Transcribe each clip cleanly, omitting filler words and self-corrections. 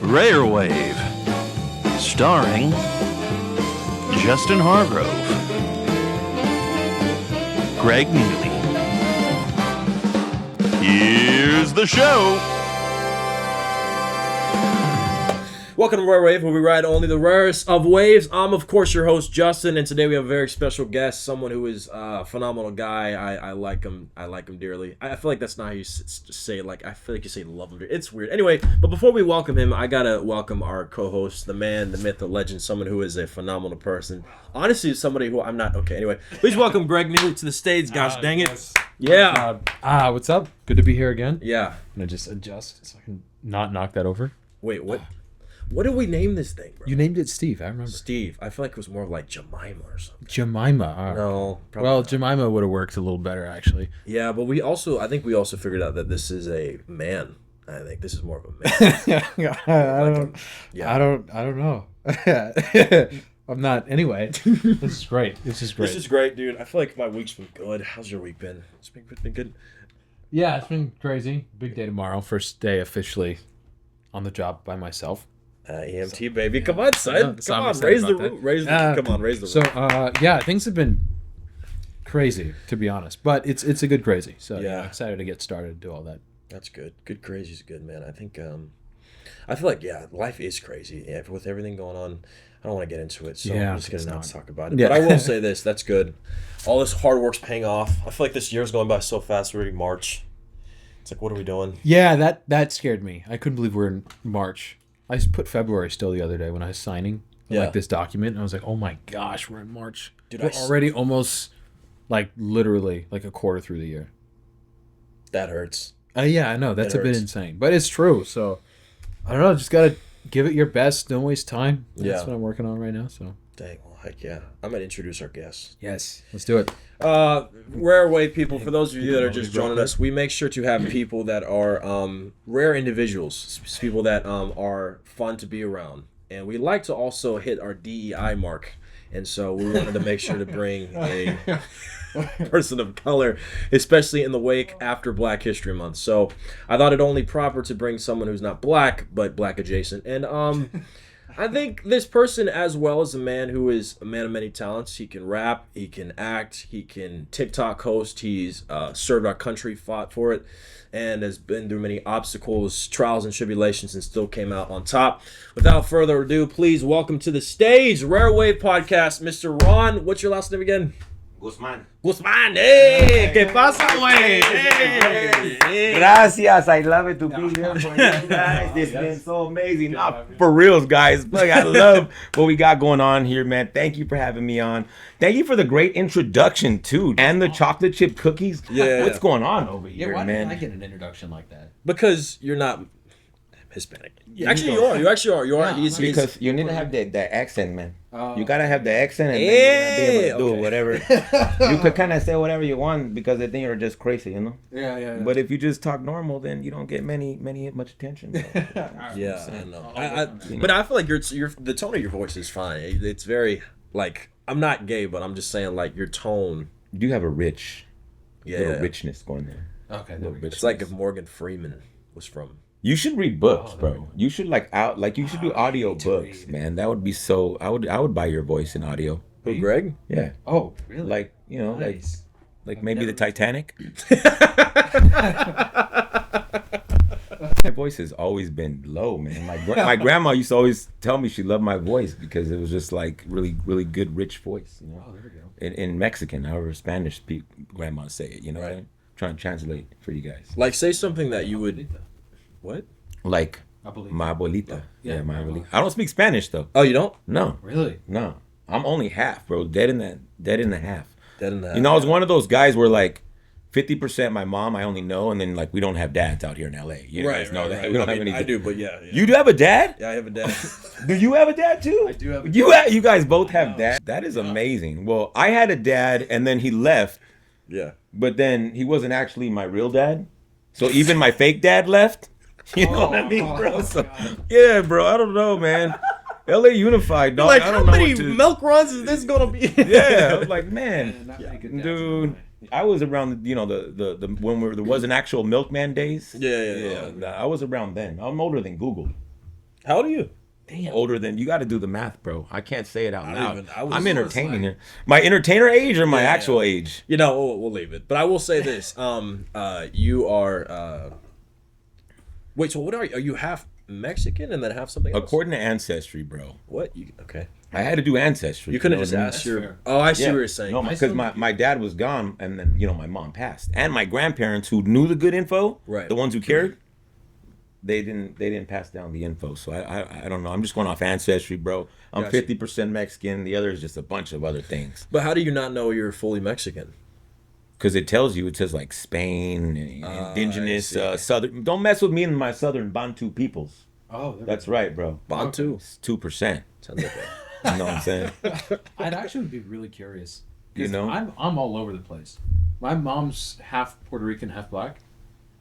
Rare Wave, starring Justin Hargrove, Greg Neely. Here's the show. Welcome to Rare Wave, where we ride only the rarest of waves. I'm, of course, your host, Justin, and today we have a very special guest, someone who is a phenomenal guy. I like him. I like him dearly. I feel like that's not how you say it. Like, I feel like you say love him. It's weird. Anyway, but before we welcome him, I gotta welcome our co-host, the man, the myth, the legend, someone who is a phenomenal person. Honestly, somebody who I'm not. Okay, anyway, please welcome Greg Neely to the stage. Gosh dang it. Yes. Yeah. What's up? Good to be here again. Yeah. I'm gonna just adjust so I can not knock that over. Wait, what? What did we name this thing, bro? You named it Steve, I remember. Steve. I feel like it was more like Jemima or something. Jemima. No. Well, not. Jemima would have worked a little better, actually. Yeah, but I think we also figured out that this is a man. I think this is more of a man. I don't know. I'm not. Anyway, this is great. This is great, dude. I feel like my week's been good. How's your week been? It's been good. Yeah, it's been crazy. Big day tomorrow. First day officially on the job by myself. EMT, baby. Come on, son. Come on, raise the roof. Raise the roof. So, yeah, things have been crazy, to be honest. But it's a good crazy. So, yeah, I'm excited to get started and do all that. That's good. Good crazy is good, man. I think, I feel like, life is crazy. Yeah, with everything going on, I don't want to get into it. So I'm just going to not talk about it. Yeah. But I will say this. That's good. All this hard work's paying off. I feel like this year's going by so fast. We're already March. It's like, what are we doing? Yeah, that scared me. I couldn't believe we're in March. I just put February still the other day when I was signing like this document, and I was like, oh my gosh, we're in March. Dude, we're already almost like literally like a quarter through the year. That hurts. Yeah, I know. That's a bit insane. But it's true. So I don't know, just gotta give it your best, don't waste time. That's what I'm working on right now. So dang, well, heck yeah. I'm gonna introduce our guests. Yes, let's do it. Rare Wave people, for those of you that are just joining us, we make sure to have people that are rare individuals, people that are fun to be around. And we like to also hit our DEI mark. And so we wanted to make sure to bring a person of color, especially in the wake after Black History Month. So I thought it only proper to bring someone who's not black, but black adjacent. And I think this person, as well as a man who is a man of many talents, he can rap, he can act, he can TikTok host, he's served our country, fought for it, and has been through many obstacles, trials, and tribulations, and still came out on top. Without further ado, please welcome to the stage, Rare Wave Podcast, Mr. Ron. What's your last name again? Guzman. Hey, ¿qué pasa, güey? Hey. Gracias. I love it to be here for you guys. It's been so amazing. For reals, guys. Look, I love what we got going on here, man. Thank you for having me on. Thank you for the great introduction, too. And the chocolate chip cookies. Yeah. What's going on over here, why man? did I get an introduction like that? Because you're not Hispanic. Actually, you are. You actually are. You are. Because you need to have the accent, man. You gotta have the accent, and then you're gonna be able to do whatever. You could kind of say whatever you want because they think you're just crazy, you know. Yeah. But if you just talk normal, then you don't get much attention. So. Yeah, I know. But I feel like you're the tone of your voice is fine. It's very like, I'm not gay, but I'm just saying, like, your tone. You do have a rich, little richness going there. Okay, it's like if Morgan Freeman was from. You should read books, bro. You should you should do audio books, man. That would be so. I would buy your voice in audio. Who, Greg? Yeah. Oh, really? Like, you know, nice. like maybe the Titanic. My voice has always been low, man. My grandma used to always tell me she loved my voice because it was just like really, really good, rich voice. You know. Oh, there we go. In Mexican, however Spanish grandmas say it. You know, right. What I'm trying to translate for you guys. Like, say something that you would. What? Like my abuelita. Yeah, my abuelita. I don't speak Spanish though. Oh, you don't? No. Really? No. I'm only half, bro. Dead in the half. Dead in the half. You know, I was one of those guys where like 50% my mom I only know, and then like we don't have dads out here in LA. You guys know that. We don't have any. I do, but yeah. You do have a dad? Yeah, I have a dad. Do you have a dad too? I do have a dad. You guys both have dads? That is amazing. Well, I had a dad and then he left. Yeah. But then he wasn't actually my real dad. So even my fake dad left. You know what I mean, bro? So, yeah, bro. I don't know, man. LA Unified, dog. Like, I don't how know many milk runs is this gonna be? Yeah, I was like, man, dude. I was around, you know, the when there was an actual milkman days. Yeah. I was around then. I'm older than Google. How old are you? Damn. Older than you. Got to do the math, bro. I can't say it out loud. I I'm entertaining here. My entertainer age or my actual age? You know, we'll leave it. But I will say this: you are. Wait, so what are you? Are you half Mexican and then half something else? According to Ancestry, bro. What? Okay. I had to do Ancestry. You couldn't know just what I mean? ask your. Oh, I see what you're saying. No, because my dad was gone, and then my mom passed, and my grandparents who knew the good info, Right. the ones who cared, they didn't pass down the info. So I don't know. I'm just going off Ancestry, bro. I'm Gotcha. 50% Mexican. The other is just a bunch of other things. But how do you not know you're fully Mexican? Because it says like Spain, and indigenous, I see. southern. Don't mess with me and my southern Bantu peoples. Oh, That's right, bro. Bantu. It's 2%. Sounds like You know what I'm saying? I'd actually be really curious. You know? I'm all over the place. My mom's half Puerto Rican, half black,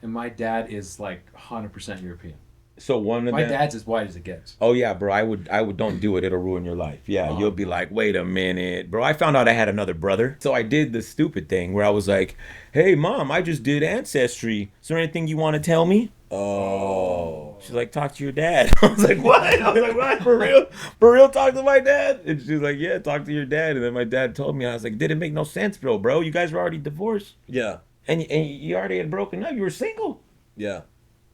and my dad is like 100% European. So one of My them. dad's as white as it gets. Oh yeah, bro. I would. Don't do it. It'll ruin your life. Yeah, you'll be like, wait a minute, bro. I found out I had another brother, so I did the stupid thing where I was like, hey, mom, I just did Ancestry. Is there anything you want to tell me? Oh. She's like, talk to your dad. I was like, what? I was like, what? For real? For real? Talk to my dad? And she's like, yeah, talk to your dad. And then my dad told me, I was like, didn't make no sense, bro. You guys were already divorced, Yeah. and you already had broken up. You were single. Yeah.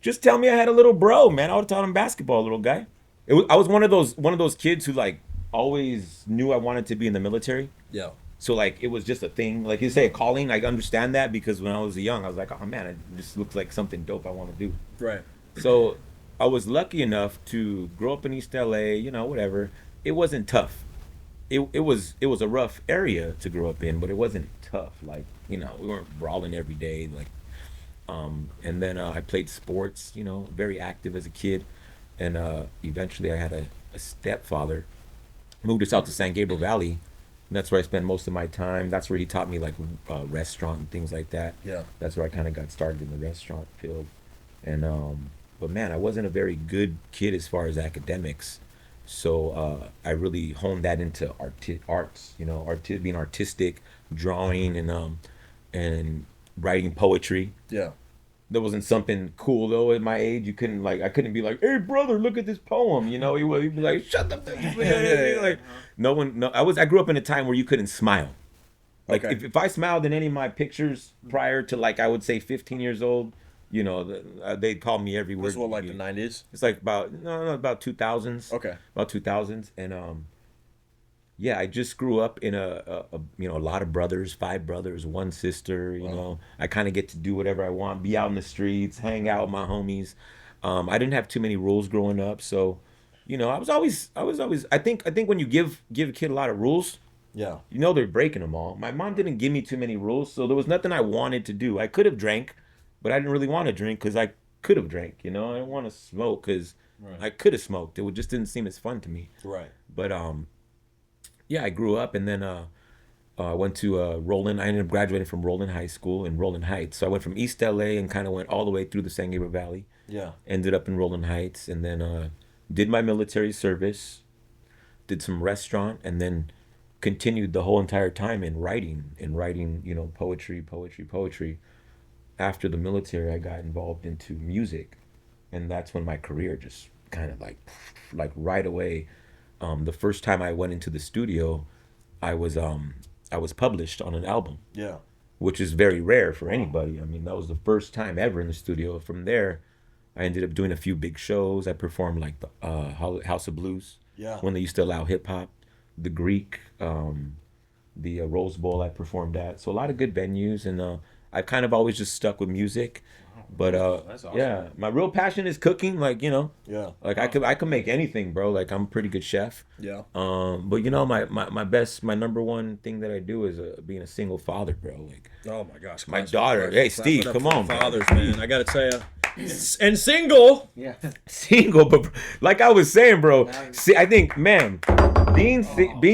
Just tell me I had a little bro, man. I would have taught him basketball, little guy. I was one of those kids who like always knew I wanted to be in the military. Yeah. So like it was just a thing. Like you say, a calling. I understand that because when I was young, I was like, oh man, it just looks like something dope I want to do. Right. So I was lucky enough to grow up in East LA. Whatever. It wasn't tough. It was a rough area to grow up in, but it wasn't tough. Like we weren't brawling every day. Like. And then I played sports, very active as a kid. And eventually I had a stepfather, moved us out to San Gabriel Valley. And that's where I spent most of my time. That's where he taught me like restaurant and things like that. Yeah. That's where I kind of got started in the restaurant field. And, but man, I wasn't a very good kid as far as academics. So I really honed that into arts, being artistic, drawing and writing poetry. Yeah. There wasn't something cool though at my age. I couldn't be like, hey brother, look at this poem. He'd be like, shut the fuck up. Like I grew up in a time where you couldn't smile. Like Okay. if I smiled in any of my pictures prior to like I would say 15 years old, they'd call me every word. This was like the 90s? It's like about 2000s. Okay. About 2000s. And yeah, I just grew up in a lot of brothers, 5 brothers, 1 sister. I kind of get to do whatever I want, be out in the streets, hang out with my homies. I didn't have too many rules growing up, so I was always. I think when you give a kid a lot of rules, Yeah. they're breaking them all. My mom didn't give me too many rules, so there was nothing I wanted to do. I could have drank, but I didn't really want to drink because I could have drank. I didn't want to smoke because I could have smoked. It just didn't seem as fun to me. Right. But yeah, I grew up and then I went to Roland. I ended up graduating from Roland High School in Roland Heights. So I went from East LA and kind of went all the way through the San Gabriel Valley. Yeah. Ended up in Roland Heights and then did my military service, did some restaurant, and then continued the whole entire time in writing, poetry. After the military, I got involved into music, and that's when my career just kind of like right away. The first time I went into the studio, I was published on an album, Yeah. which is very rare for anybody. I mean, that was the first time ever in the studio. From there, I ended up doing a few big shows. I performed like the House of Blues, Yeah. when they used to allow hip hop, the Greek, the Rose Bowl. I performed at, so a lot of good venues, and I kind of always just stuck with music. But That's awesome. yeah, my real passion is cooking. Like Yeah. like I could make anything, bro. Like I'm a pretty good chef. Yeah. But my number one thing that I do is being a single father, bro. Like Oh my gosh. my class daughter. first. Hey, Clap Steve, it up come for the on, bro. fathers, man. I gotta tell you. And single. Yeah. Single, but like I was saying, bro. See, I think, man, being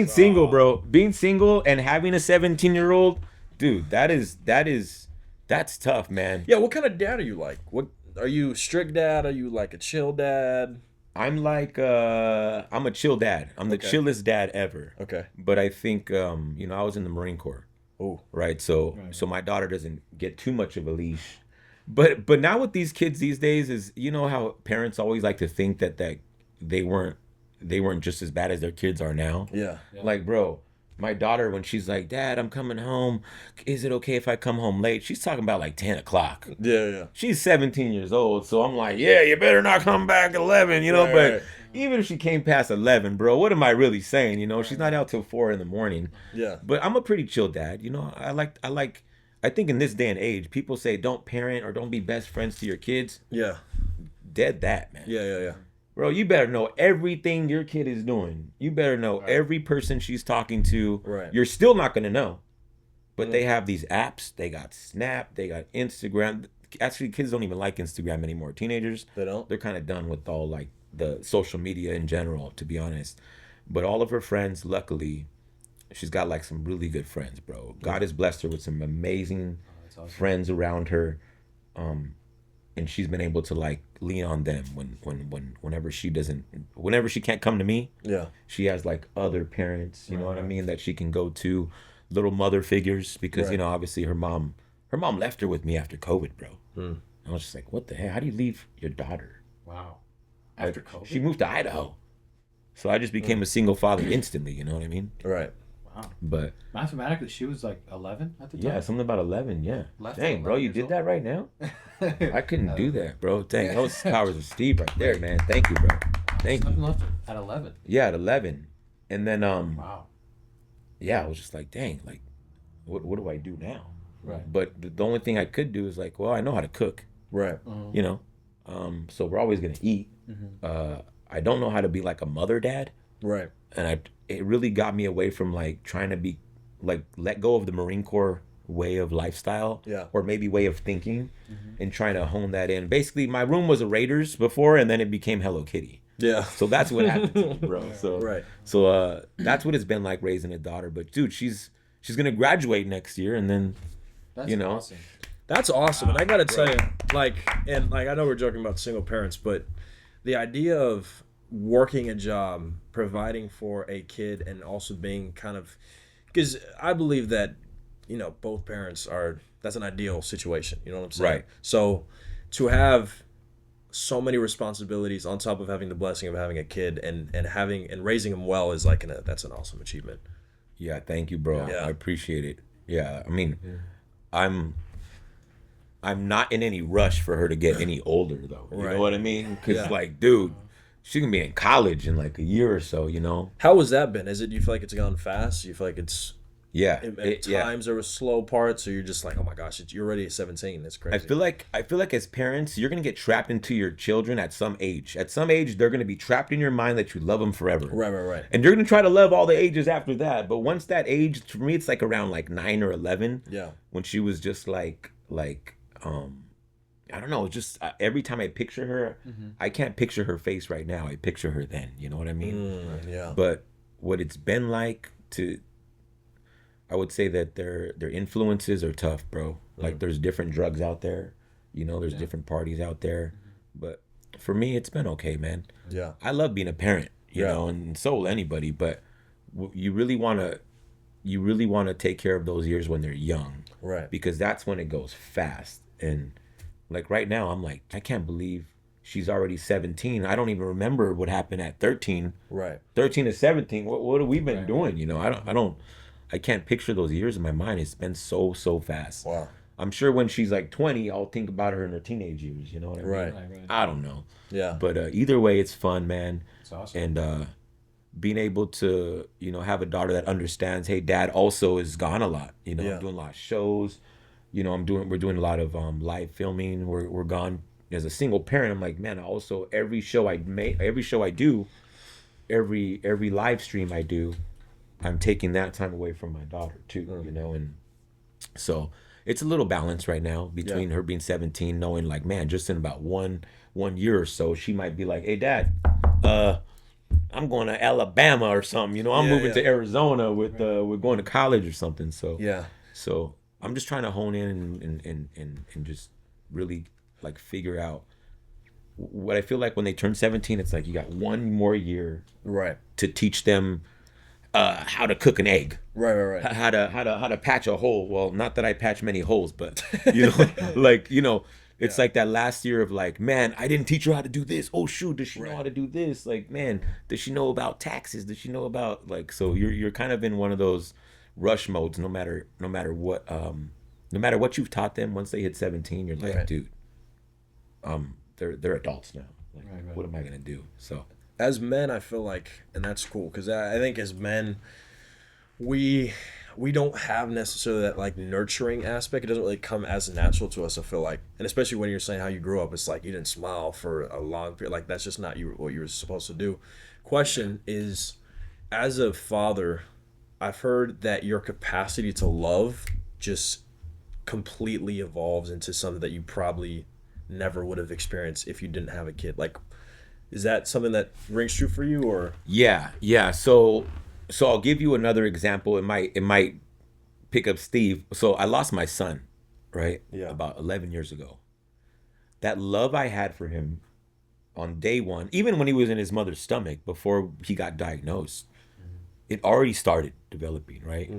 single, bro, being single and having a 17-year-old, dude, that's tough, man. Yeah. What kind of dad are you like? What are you? Strict dad? Are you like a chill dad? I'm like I'm a chill dad. I'm the Okay. chillest dad ever. Okay. But I think I was in the Marine Corps. Oh. Right. So my daughter doesn't get too much of a leash. But now with these kids these days is how parents always like to think that they weren't just as bad as their kids are now. Yeah. Like, bro, my daughter, when she's like, Dad, I'm coming home. Is it okay if I come home late? She's talking about like 10 o'clock. Yeah. She's 17 years old. So I'm like, yeah, you better not come back at 11, you know? But even if she came past 11, bro, what am I really saying? You know, she's not out till 4 in the morning. Yeah. But I'm a pretty chill dad. You know, I think in this day and age, people say don't parent or don't be best friends to your kids. Yeah. Dead that, man. Yeah. Bro, you better know everything your kid is doing. You better know every person she's talking to. Right. You're still not going to know. But they have these apps. They got Snap. They got Instagram. Actually, kids don't even like Instagram anymore. Teenagers, They don't? they're kind of done with all like the social media in general, to be honest. But all of her friends, luckily, she's got like some really good friends, bro. God has blessed her with some amazing friends around her. And she's been able to like lean on them whenever she can't come to me. Yeah. She has like other parents, you know what I mean, that she can go to, little mother figures, because you know, obviously her mom left her with me after COVID, bro. I was just like, what the hell? How do you leave your daughter? Wow. After COVID? She moved to Idaho. So I just became a single father instantly, you know what I mean? Right. Wow. But mathematically, she was like 11 at the time. yeah, something about 11. Yeah. Left Dang, at bro, 11 you years did old? that right now. I couldn't do that, bro. Dang, those powers of Steve right there, man. Thank you, bro. Thank Nothing you. left at 11. Yeah, at 11, and then Wow. yeah, I was just like, dang, like, what do I do now? Right. But the only thing I could do is like, well, I know how to cook, Right. you know, so we're always gonna eat. I don't know how to be like a mother dad. Right. And it really got me away from like trying to be like let go of the Marine Corps way of lifestyle, or maybe way of thinking, and trying to hone that in. Basically, my room was a Raiders before, and then it became Hello Kitty. Yeah. So that's what happened to me, bro. So Right. So that's what it's been like raising a daughter. But dude, she's gonna graduate next year, and then That's you know, awesome. That's awesome. And I got to tell you, like, I know we're joking about single parents, but the idea of working a job, providing for a kid, and also being kind of, because I believe that, you know, both parents that's an ideal situation. You know what I'm saying? Right. So to have so many responsibilities on top of having the blessing of having a kid and raising him well is like that's an awesome achievement. yeah, thank you, bro. Yeah. I appreciate it. Yeah, I mean, I'm not in any rush for her to get any older, though. You Right. know what I mean? Because Yeah. like, dude, she can be in college in like a year or so. You know? How has that been? Do you feel like it's gone fast? Do you feel like it's Yeah. at times there were slow parts, or you're just like, oh my gosh, you're already 17. It's crazy. I feel like as parents, you're gonna get trapped into your children at some age. At some age, they're gonna be trapped in your mind that you love them forever. Right. And you're gonna try to love all the ages after that. But once that age, for me, it's like around like 9 or 11. Yeah. When she was just like I don't know. Just every time I picture her, I can't picture her face right now. I picture her then. You know what I mean? Yeah. But what it's been like I would say that their influences are tough, bro. Like there's different drugs out there, you know, there's different parties out there. But for me, it's been okay, man. Yeah. I love being a parent, you know, and so will anybody. But you really want to take care of those years when they're young, Right. because that's when it goes fast. And like right now, I'm like, I can't believe she's already 17. I don't even remember what happened at 13. Right. 13 to 17. What have we been doing? You know, I can't picture those years in my mind. It's been so fast. Wow. I'm sure when she's like 20, I'll think about her in her teenage years. You know what I mean? Right. I don't know. Yeah. But either way, it's fun, man. It's awesome. And being able to, you know, have a daughter that understands, hey, dad also is gone a lot. You know, Yeah. I'm doing a lot of shows. You know, we're doing a lot of live filming. We're gone as a single parent. I'm like, man, also every show I do, every live stream I do, I'm taking that time away from my daughter too, you know, and so it's a little balance right now between her being 17, knowing like, man, just in about one year or so, she might be like, hey, dad, I'm going to Alabama or something, you know, I'm moving to Arizona with going to college or something. So so I'm just trying to hone in and just really like figure out what I feel like when they turn 17. It's like you got one more year to teach them how to cook an egg, Right. how to patch a hole. Well, not that I patch many holes, but you know, like, you know, It's like that last year of like, man, I didn't teach her how to do this. Oh shoot, does she know how to do this? Like, man, does she know about taxes? Does she know about like? So you're kind of in one of those rush modes. No matter what you've taught them. Once they hit 17, you're like, dude, they're adults now. Like, what am I gonna do? So as men, I feel like, and that's cool because I think as men, we don't have necessarily that like nurturing aspect. It doesn't really come as natural to us. I feel like, and especially when you're saying how you grew up, it's like you didn't smile for a long period. Like that's just not what you were supposed to do. Question is, as a father, I've heard that your capacity to love just completely evolves into something that you probably never would have experienced if you didn't have a kid. Like, is that something that rings true for you, or? Yeah. So I'll give you another example. It might pick up Steve. So I lost my son, right? Yeah. About 11 years ago. That love I had for him on day one, even when he was in his mother's stomach before he got diagnosed, it already started developing, right?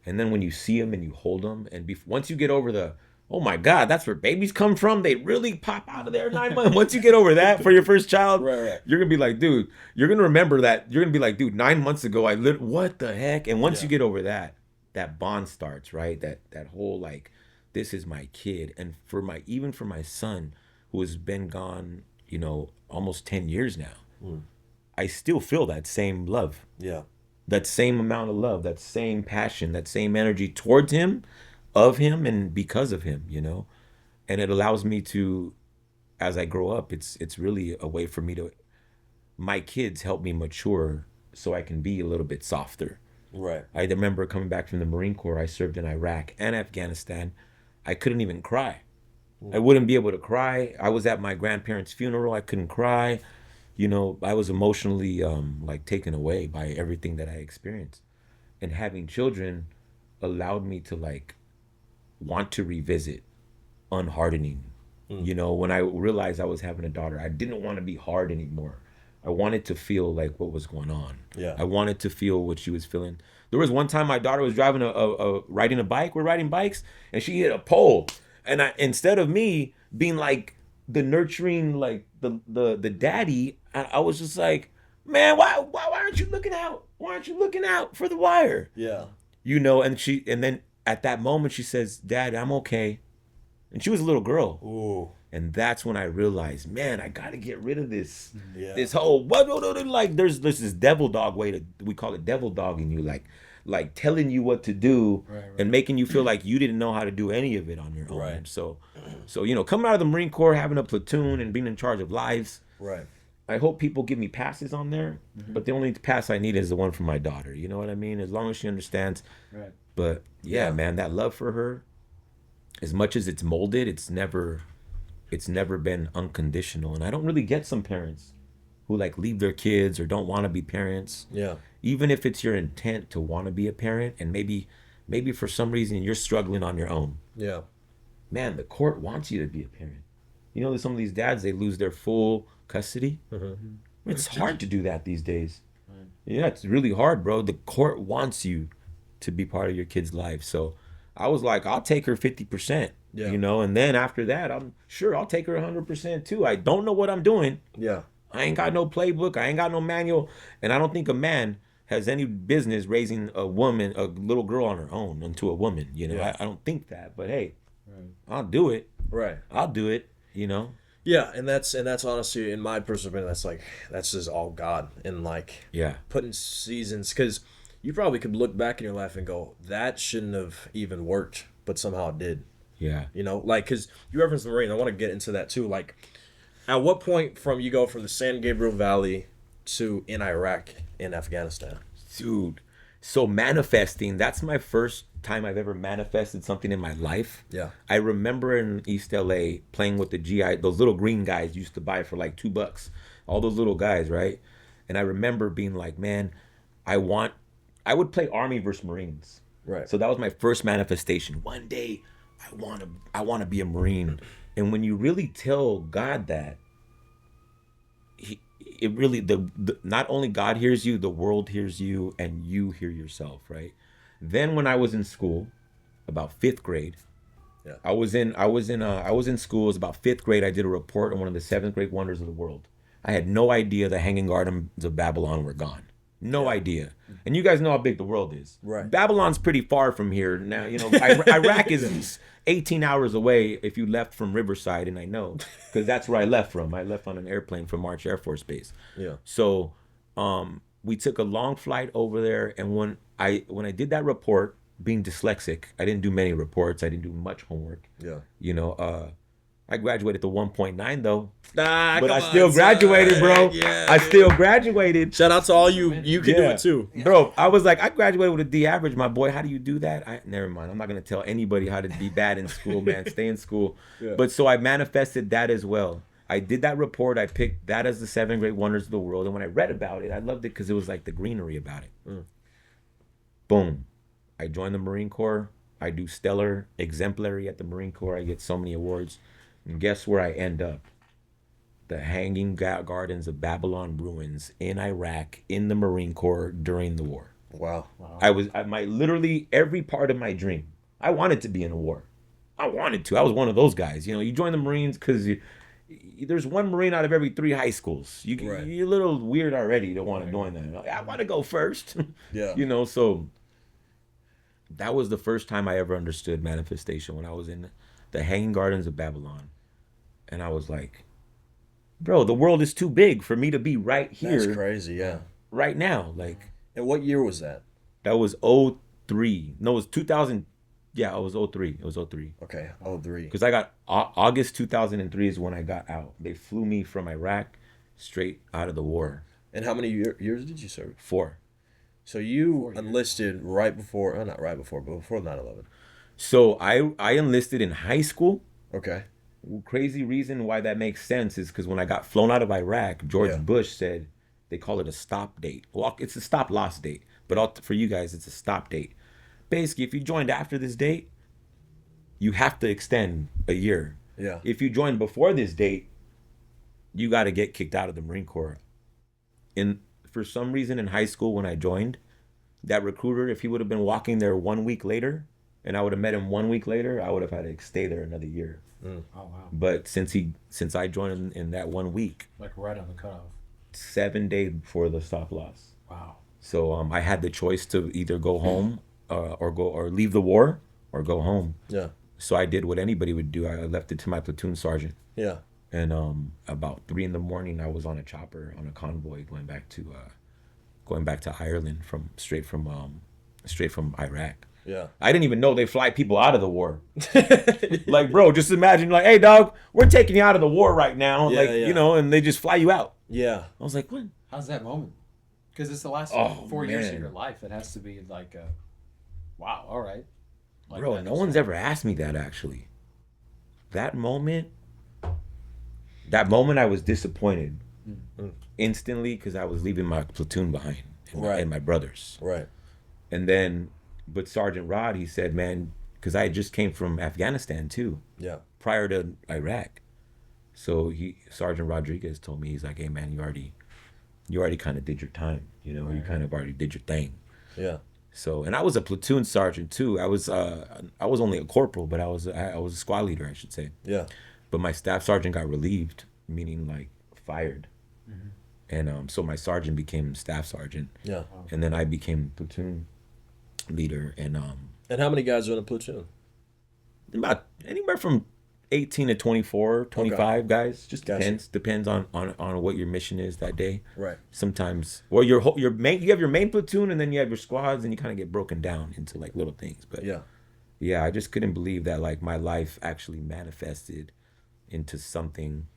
And then when you see him and you hold him, and once you get over the, oh my God, that's where babies come from. They really pop out of there 9 months. Once you get over that for your first child, right. You're going to be like, dude, you're going to remember that. You're going to be like, dude, 9 months ago, what the heck? And once you get over that, that bond starts, right? That whole like, this is my kid. And even for my son, who has been gone, almost 10 years now, I still feel that same love. Yeah. That same amount of love, that same passion, that same energy towards him, of him, and because of him, and it allows me to, as I grow up, it's really a way for me to, my kids help me mature so I can be a little bit softer. Right. I remember coming back from the Marine Corps. I served in Iraq and Afghanistan. I couldn't even cry. I wouldn't be able to cry. I was at my grandparents' funeral. I couldn't cry. I was emotionally like taken away by everything that I experienced. And having children allowed me to like want to revisit unhardening. When I realized I was having a daughter, I didn't want to be hard anymore. I wanted to feel like what was going on. Yeah. I wanted to feel what she was feeling. There was one time my daughter was driving riding a bike. We're riding bikes, and she hit a pole. And instead of me being like the nurturing, like the daddy, I was just like, man, why aren't you looking out? Why aren't you looking out for the wire? Yeah. And then at that moment she says, Dad, I'm okay. And she was a little girl. Ooh. And that's when I realized, man, I got to get rid of this. Yeah. This whole, like, there's this devil dog we call it devil dogging you, like telling you what to do, right. And making you feel like you didn't know how to do any of it on your own. Right. So coming out of the Marine Corps, having a platoon and being in charge of lives. Right. I hope people give me passes on there, but the only pass I need is the one for my daughter. You know what I mean? As long as she understands. Right. But yeah, man, that love for her, as much as it's molded, it's never been unconditional. And I don't really get some parents who like leave their kids or don't want to be parents. Yeah. Even if it's your intent to want to be a parent, and maybe for some reason you're struggling on your own. Yeah. Man, the court wants you to be a parent. Some of these dads, they lose their full custody. Mm-hmm. It's hard to do that these days. Right. Yeah, it's really hard, bro. The court wants you to be part of your kid's life. So I was like, I'll take her 50%. Yeah. And then after that, I'm sure I'll take her 100% too. I don't know what I'm doing. Yeah. I ain't got no playbook. I ain't got no manual. And I don't think a man has any business raising a little girl on her own into a woman. Yeah. I don't think that. But hey, right. I'll do it. Right. I'll do it. Yeah, and that's honestly, in my personal opinion, that's just all God, and like putting seasons, because you probably could look back in your life and go, that shouldn't have even worked, but somehow it did. Yeah. Because you referenced the Marine, I want to get into that too. Like, at what point you go from the San Gabriel Valley to in Iraq, in Afghanistan? Dude, so manifesting, that's my first time I've ever manifested something in my life. Yeah. I remember in East LA playing with the GI, those little green guys used to buy for like $2. All those little guys, right? And I remember being like, man, I would play Army versus Marines. Right. So that was my first manifestation. One day I want to be a Marine. And when you really tell God that, it really, not only God hears you, the world hears you, and you hear yourself, right? Then when I was in school, about 5th grade, Yeah. I was in school. It was about 5th grade. I did a report on one of the 7th grade wonders of the world. I had no idea the Hanging Gardens of Babylon were gone. No idea. And you guys know how big the world is. Right. Babylon's pretty far from here. Now, you know, Iraq is 18 hours away if you left from Riverside, and I know, because that's where I left from. I left on an airplane from March Air Force Base. Yeah. So we took a long flight over there, and when I did that report, being dyslexic, I didn't do many reports. I didn't do much homework. Yeah. You know, I graduated to 1.9 though. Nah, but I still graduated, bro. Yeah, I still graduated. Shout out to all you. You can do it too, bro. I was like, I graduated with a D average, my boy. How do you do that? Never mind. I'm not gonna tell anybody how to be bad in school, man. Stay in school. Yeah. But so I manifested that as well. I did that report. I picked that as the 7 great wonders of the world. And when I read about it, I loved it because it was like the greenery about it. Boom. I joined the Marine Corps. I do stellar, exemplary at the Marine Corps. I get so many awards. And guess where I end up? The Hanging Gardens of Babylon ruins in Iraq in the Marine Corps during the war. Wow. Literally every part of my dream. I wanted to be in a war. I wanted to. I was one of those guys. You know, you join the Marines because there's one Marine out of every 3 high schools. You're a little weird already to want to join that. Like, I want to go first. Yeah. You know, so that was the first time I ever understood manifestation, when I was in the Hanging Gardens of Babylon. And I was like, bro, the world is too big for me to be right here. That's crazy, yeah. Right now. Like. And what year was that? That was 03. No, it was 2000. Yeah, it was 03. It was 03. Okay, 03. Because I got August 2003 is when I got out. They flew me from Iraq straight out of the war. And how many years did you serve? 4. So you enlisted right before, not right before, but before 9/11. So I enlisted in high school. Okay. Crazy reason why that makes sense is because when I got flown out of Iraq, George Bush said they call it a stop date. Well, it's a stop loss date, but for you guys, it's a stop date. Basically, if you joined after this date, you have to extend a year. Yeah. If you joined before this date, you got to get kicked out of the Marine Corps. For some reason in high school when I joined, that recruiter, if he would have been walking there 1 week later, and I would have met him 1 week later, I would have had to stay there another year. Oh wow! But since I joined in that 1 week, like right on the cutoff, 7 days before the stop loss. Wow! So I had the choice to either go home or leave the war or go home. Yeah. So I did what anybody would do. I left it to my platoon sergeant. Yeah. And about 3 a.m, I was on a chopper on a convoy going back to Ireland straight from Iraq. Yeah. I didn't even know they fly people out of the war. Like, bro, just imagine, like, hey, dog, we're taking you out of the war right now. Yeah, like, yeah. you know, and they just fly you out. Yeah. I was like, what? How's that moment? Because it's the last 4 years of your life. It has to be like, wow, all right. Like, bro, no one's ever asked me that, actually. That moment I was disappointed instantly because I was leaving my platoon behind and my brothers. Right. And then, but Sergeant Rod, he said, man, because I just came from Afghanistan too. Yeah. Prior to Iraq. So Sergeant Rodriguez told me, he's like, hey man, you already kind of did your time. You know, you kind of already did your thing. Yeah. So, and I was a platoon sergeant too. I was only a corporal, but I was a squad leader, I should say. Yeah. But my staff sergeant got relieved, meaning like fired. Mm-hmm. And so my sergeant became staff sergeant. Yeah. And then I became platoon leader. And how many guys are in a platoon? About anywhere from 18 to 24, 25 guys. Just depends on what your mission is that day. Right. Sometimes, well, you have your main platoon, and then you have your squads, and you kind of get broken down into like little things. But yeah, I just couldn't believe that like my life actually manifested into something,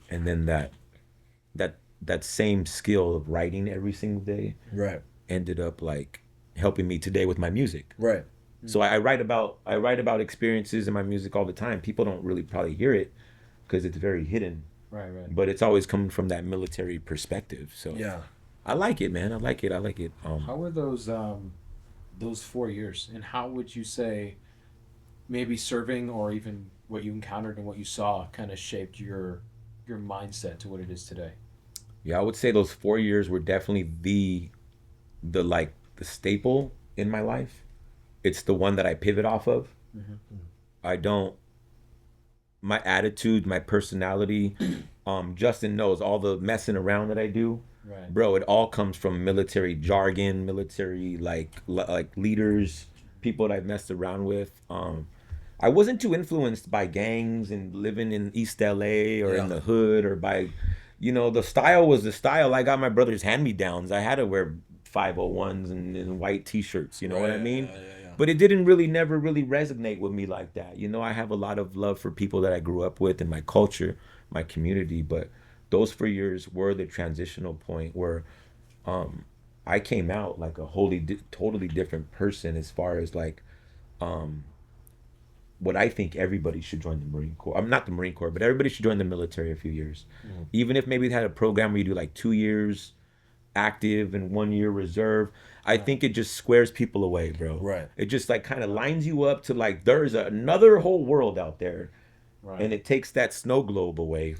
and then that same skill of writing every single day ended up like helping me today with my music. Right. So I write about experiences in my music all the time. People don't really probably hear it because it's very hidden. Right. But it's always coming from that military perspective. So yeah, I like it, man. I like it. How were those 4 years, and how would you say maybe serving or even what you encountered and what you saw kind of shaped your mindset to what it is today? Yeah, I would say those 4 years were definitely the staple in my life. It's the one that I pivot off of. Mm-hmm. I don't. My attitude, my personality. Justin knows all the messing around that I do. Right. Bro, it all comes from military jargon, military like leaders, people that I've messed around with. I wasn't too influenced by gangs and living in East LA or in the hood or by, the style was the style. I got my brother's hand-me-downs. I had to wear 501s and white t-shirts, you know what I mean? Yeah. But it didn't never really resonate with me like that. I have a lot of love for people that I grew up with and my culture, my community, but those 4 years were the transitional point where I came out like a totally different person as far as like what I think everybody should join the Marine Corps. I'm not the Marine Corps, but everybody should join the military a few years. Mm-hmm. Even if maybe they had a program where you do like 2 years active and 1 year reserve. I think it just squares people away, bro. Right. It just like kind of lines you up to like there's another whole world out there. Right. And it takes that snow globe away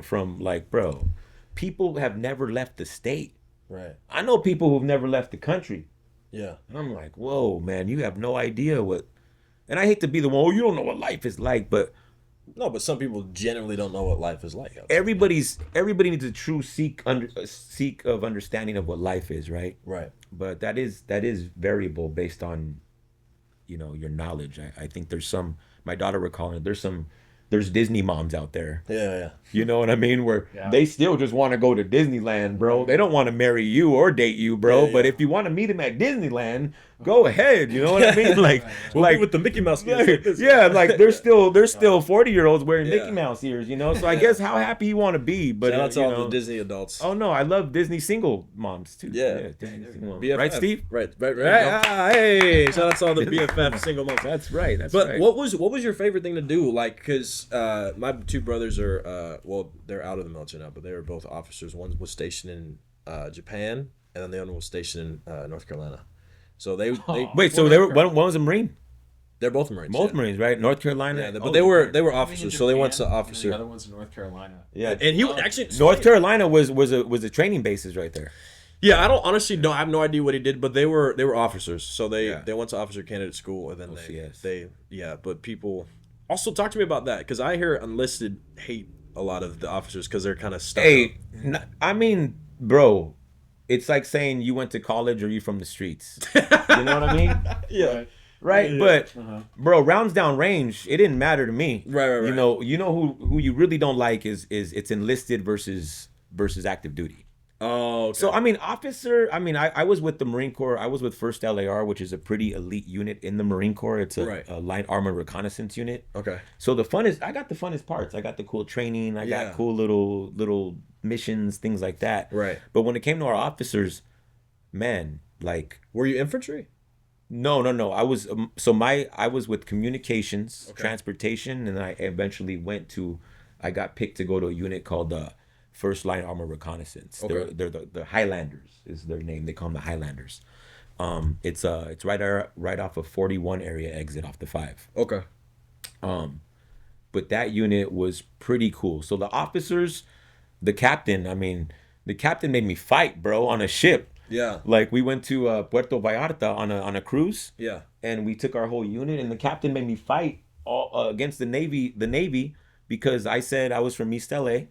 from like, bro, people have never left the state. Right. I know people who've never left the country. Yeah. And I'm like, whoa, man, you have no idea what. And I hate to be the one, oh, you don't know what life is like, but. No, but some people generally don't know what life is like. Everybody needs a true seek of understanding of what life is, right? Right. But that is variable based on, your knowledge. I think my daughter recalling it, there's Disney moms out there. Yeah. You know what I mean? Where they still just want to go to Disneyland, bro. They don't want to marry you or date you, bro. Yeah. But if you want to meet him at Disneyland, go ahead. You know what I mean? Like, like with the Mickey Mouse ears. Like there's still 40-year-olds wearing Mickey Mouse ears, So I guess how happy you want to be. But shout out to all the Disney adults. Oh no, I love Disney single moms too. Yeah. BFF. Right, Steve? Right. Hey, shout out to all the BFF single moms. That's right. But what was your favorite thing to do? Like, because my two brothers are they're out of the military now, but they were both officers. One was stationed in Japan, and then the other one was stationed in North Carolina. So they wait. So they were one was a Marine. They're both Marines. Both Marines, right? North Carolina. Yeah, but they were officers, so they went to officer. The other one's in North Carolina. Yeah, and he actually North Carolina was a training bases right there. Yeah, I I have no idea what he did, but they were officers, so they went to officer candidate school, and then but people also talk to me about that because I hear enlisted hate a lot of the officers because they're kind of stuck. Hey, I mean, bro, it's like saying you went to college or you from the streets. You know what I mean? Yeah. Right, yeah. But bro, rounds down range, it didn't matter to me. Right. You know who you really don't like is it's enlisted versus active duty. Oh, okay. So I mean, I was with the Marine Corps. I was with 1st LAR, which is a pretty elite unit in the Marine Corps. It's a line armor reconnaissance unit. Okay. So I got the funnest parts. I got the cool training. I got cool little missions, things like that. Right. But when it came to our officers, man, like, were you infantry? No. I was I was with communications, transportation, and I eventually I got picked to go to a unit called First Line Armor Reconnaissance. Okay. They're the Highlanders is their name. They call them the Highlanders. It's right off of 41 area exit off the 5. Okay. But that unit was pretty cool. So the officers, the captain made me fight, bro, on a ship. Yeah. Like we went to Puerto Vallarta on a cruise. Yeah. And we took our whole unit, and the captain made me fight against the Navy because I said I was from East LA.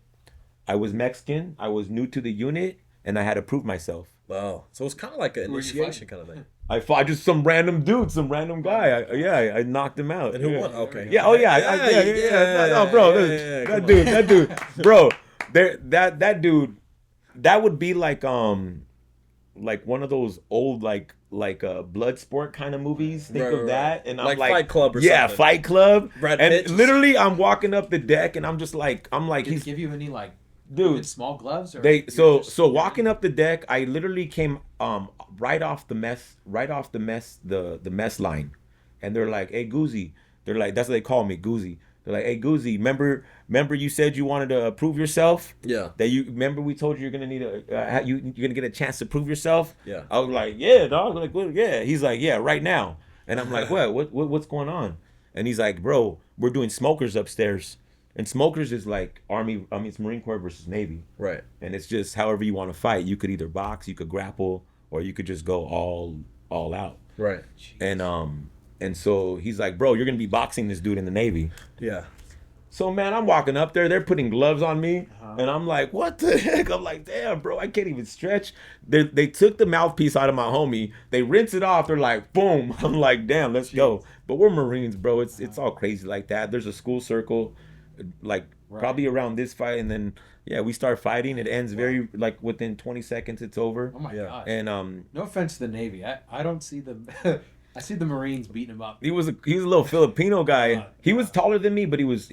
I was Mexican. I was new to the unit, and I had to prove myself. Wow. So it's kind of like an initiation kind of thing. I fought just some random dude, some random guy. I knocked him out. And who won? Okay. Yeah. Oh yeah. Oh, bro, that dude, bro. That dude, that would be like one of those old like blood sport kind of movies. Think of that, and I'm like Fight Club or something. Yeah, Fight Club. Brad and Pitt. Literally, I'm walking up the deck, and I'm like, Did he's he give you any dude small gloves? Or so walking up the deck, I literally came right off the mess line, and they're like, hey Goozy, they're like, that's what they call me, Goozy. They're like, hey Goozy, remember you said you wanted to prove yourself? Yeah. That you remember we told you you're gonna need you're gonna get a chance to prove yourself? Yeah. I was like, yeah, dog. I'm like, well, yeah. He's like, yeah, right now. And I'm like, what's going on? And he's like, bro, we're doing smokers upstairs. And smokers is like it's Marine Corps versus Navy. Right. And it's just however you want to fight. You could either box, you could grapple, or you could just go all out. Right. And And so he's like, bro, you're gonna be boxing this dude in the Navy. Yeah. So man, I'm walking up there, they're putting gloves on me, and I'm like, what the heck? I'm like, damn, bro, I can't even stretch. They took the mouthpiece out of my homie, they rinse it off, they're like, boom. I'm like, damn, let's go. But we're Marines, bro. It's all crazy like that. There's a school circle, like probably around this fight, and then yeah, we start fighting. It ends very like within 20 seconds, it's over. Oh my god. And no offense to the Navy, I don't see them. I see the Marines beating him up. he was a little Filipino guy. He was taller than me, but he was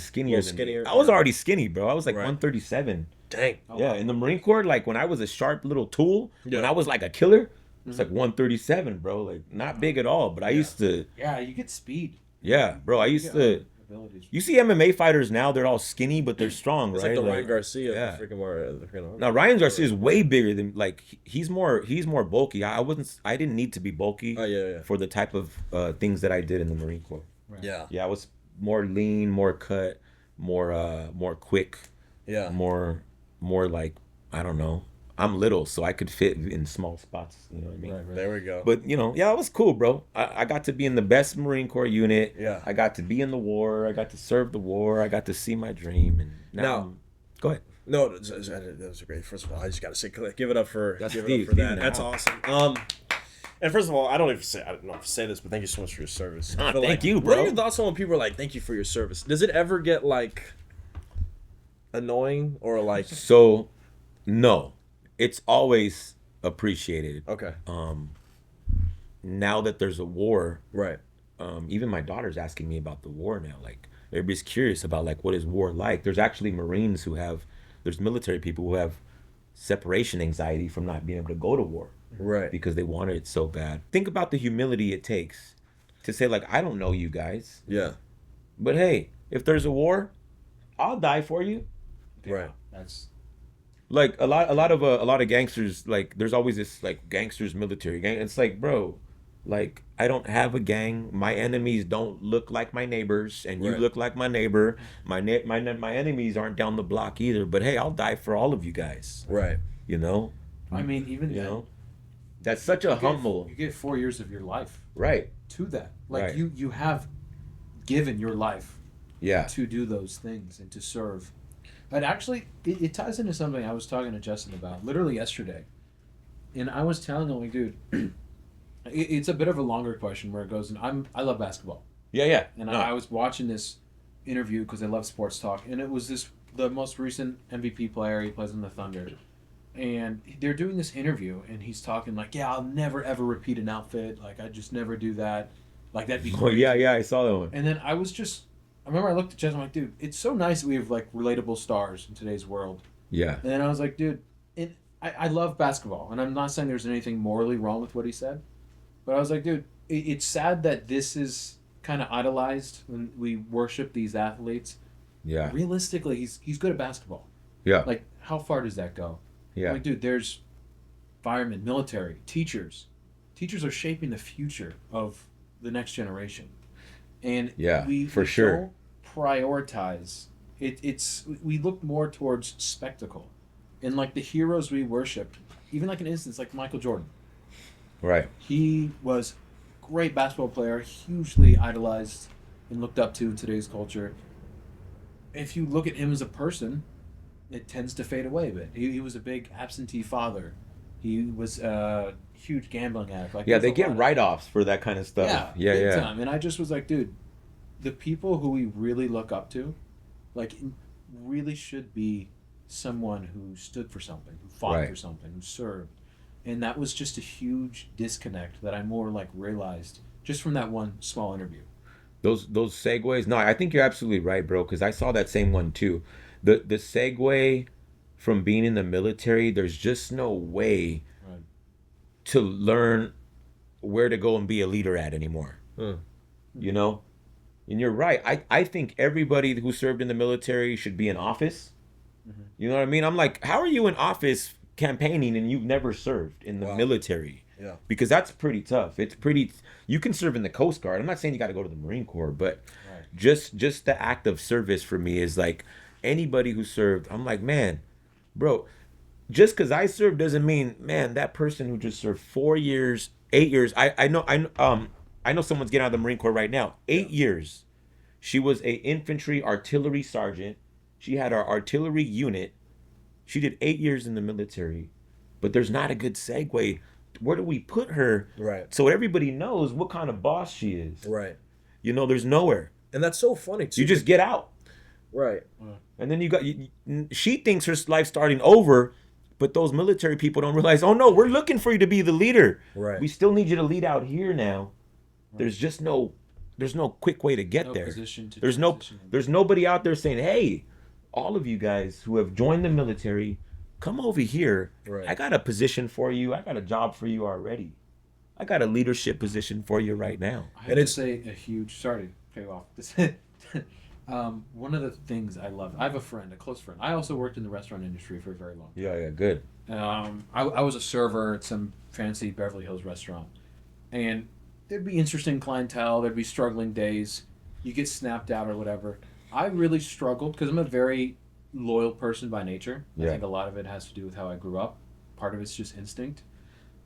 skinnier than me. I was already skinny, bro. I was like 137. Dang. Yeah, in the Marine Corps, like when I was a sharp little tool, when I was like a killer, it's like 137, bro. Like not big at all, but I used to. Yeah, you get speed. Yeah, bro. I used to. Abilities. You see MMA fighters now; they're all skinny, but they're strong, It's right? like the Ryan Garcia. yeah. Freaking more. Now Ryan Garcia is way bigger than like he's more bulky. I didn't need to be bulky. Oh yeah. For the type of things that I did in the Marine Corps. Right. Yeah. Yeah, I was more lean, more cut, more quick. Yeah. More like, I don't know. I'm little, so I could fit in small spots. You know what I mean? Right. There we go. But yeah, it was cool, bro. I got to be in the best Marine Corps unit. Yeah. I got to be in the war. I got to serve the war. I got to see my dream. And now, go ahead. No, that was great. First of all, I just gotta say, give it up for That's give it Steve. up for that. Steve That's now. awesome. And first of all, I don't know if I say this, but thank you so much for your service. I feel thank you, What are bro. your thoughts on when people are like, "Thank you for your service"? Does it ever get like annoying or like? So, no, it's always appreciated. Okay. Now that there's a war, Right. even my daughter's asking me about the war now. Like everybody's curious about like what is war like. There's actually Marines there's military people who have separation anxiety from not being able to go to war. Right. Because they wanted it so bad. Think about the humility it takes to say like, I don't know you guys, Yeah. but hey, if there's a war, I'll die for you. Right. That's Like a lot of gangsters, like there's always this like gangsters military gang. It's like, bro, like I don't have a gang. My enemies don't look like my neighbors, and you Right. look like my neighbor. My enemies aren't down the block either. But hey, I'll die for all of you guys. Right. You know, I mean, even you then, know, that's such a humble, You get 4 years of your life right? to that. Like Right. you have given your life Yeah. to do those things and to serve. But actually, it ties into something I was talking to Justin about literally yesterday, and I was telling him, like, dude, it's a bit of a longer question where it goes, and I love basketball, Yeah. and No. I was watching this interview because I love sports talk, and it was the most recent MVP player. He plays in the Thunder, and they're doing this interview, and he's talking like, yeah, I'll never ever repeat an outfit, like I just never do that, like that'd be Oh crazy. yeah, I saw that one. And then I remember I looked at Justin, I'm like, dude, it's so nice that we have like relatable stars in today's world. Yeah. And then I was like, dude, I love basketball, and I'm not saying there's anything morally wrong with what he said, but I was like, dude, it's sad that this is kind of idolized when we worship these athletes. Yeah. Realistically, he's good at basketball. Yeah. Like, how far does that go? Yeah. Like, dude, there's firemen, military, teachers. Teachers are shaping the future of the next generation. And Yeah, we for sure. don't prioritize we look more towards spectacle. And like the heroes we worshiped, even like an instance like Michael Jordan. Right. He was a great basketball player, hugely idolized and looked up to in today's culture. If you look at him as a person, it tends to fade away a bit. He was a big absentee father. He was a huge gambling addict. Like, Yeah, there's they a get lot of- write-offs for that kind of stuff. Yeah, big Yeah. time. And I just was like, dude, the people who we really look up to, like, really should be someone who stood for something, who fought Right. for something, who served. And that was just a huge disconnect that I more like realized just from that one small interview. Those segues. No, I think you're absolutely right, bro. Because I saw that same one too. The segue from being in the military. There's just no way Right. to learn where to go and be a leader at anymore. You know, and you're right. I think everybody who served in the military should be in office. You know what I mean? I'm like, how are you in office campaigning and you've never served in the Wow. military? Yeah. Because that's pretty tough. It's pretty. You can serve in the Coast Guard. I'm not saying you got to go to the Marine Corps, but Right. just the act of service for me is like anybody who served. I'm like, man, bro. Just because I served doesn't mean, man, that person who just served 4 years, 8 years. I know. I know someone's getting out of the Marine Corps right now. 8 years. She was a infantry artillery sergeant. She had our artillery unit. She did 8 years in the military. But there's not a good segue. Where do we put her? Right. So everybody knows what kind of boss she is. Right. You know, there's nowhere. And that's so funny too. You just get out. Right. And then she thinks her life's starting over, but those military people don't realize, oh no, we're looking for you to be the leader. Right. We still need you to lead out here now. Right. There's no quick way to get there. There's nobody out there saying, hey, all of you guys who have joined the military, come over here. Right. I got a position for you. I got a job for you already. I got a leadership position for you right now. I have to say a huge, sorry to pay off this. One of the things I love, I have a close friend. I also worked in the restaurant industry for a very long time. Yeah, good. I was a server at some fancy Beverly Hills restaurant. And there'd be interesting clientele. There'd be struggling days. You get snapped out or whatever. I really struggled because I'm a very loyal person by nature. Yeah. I think a lot of it has to do with how I grew up. Part of it's just instinct.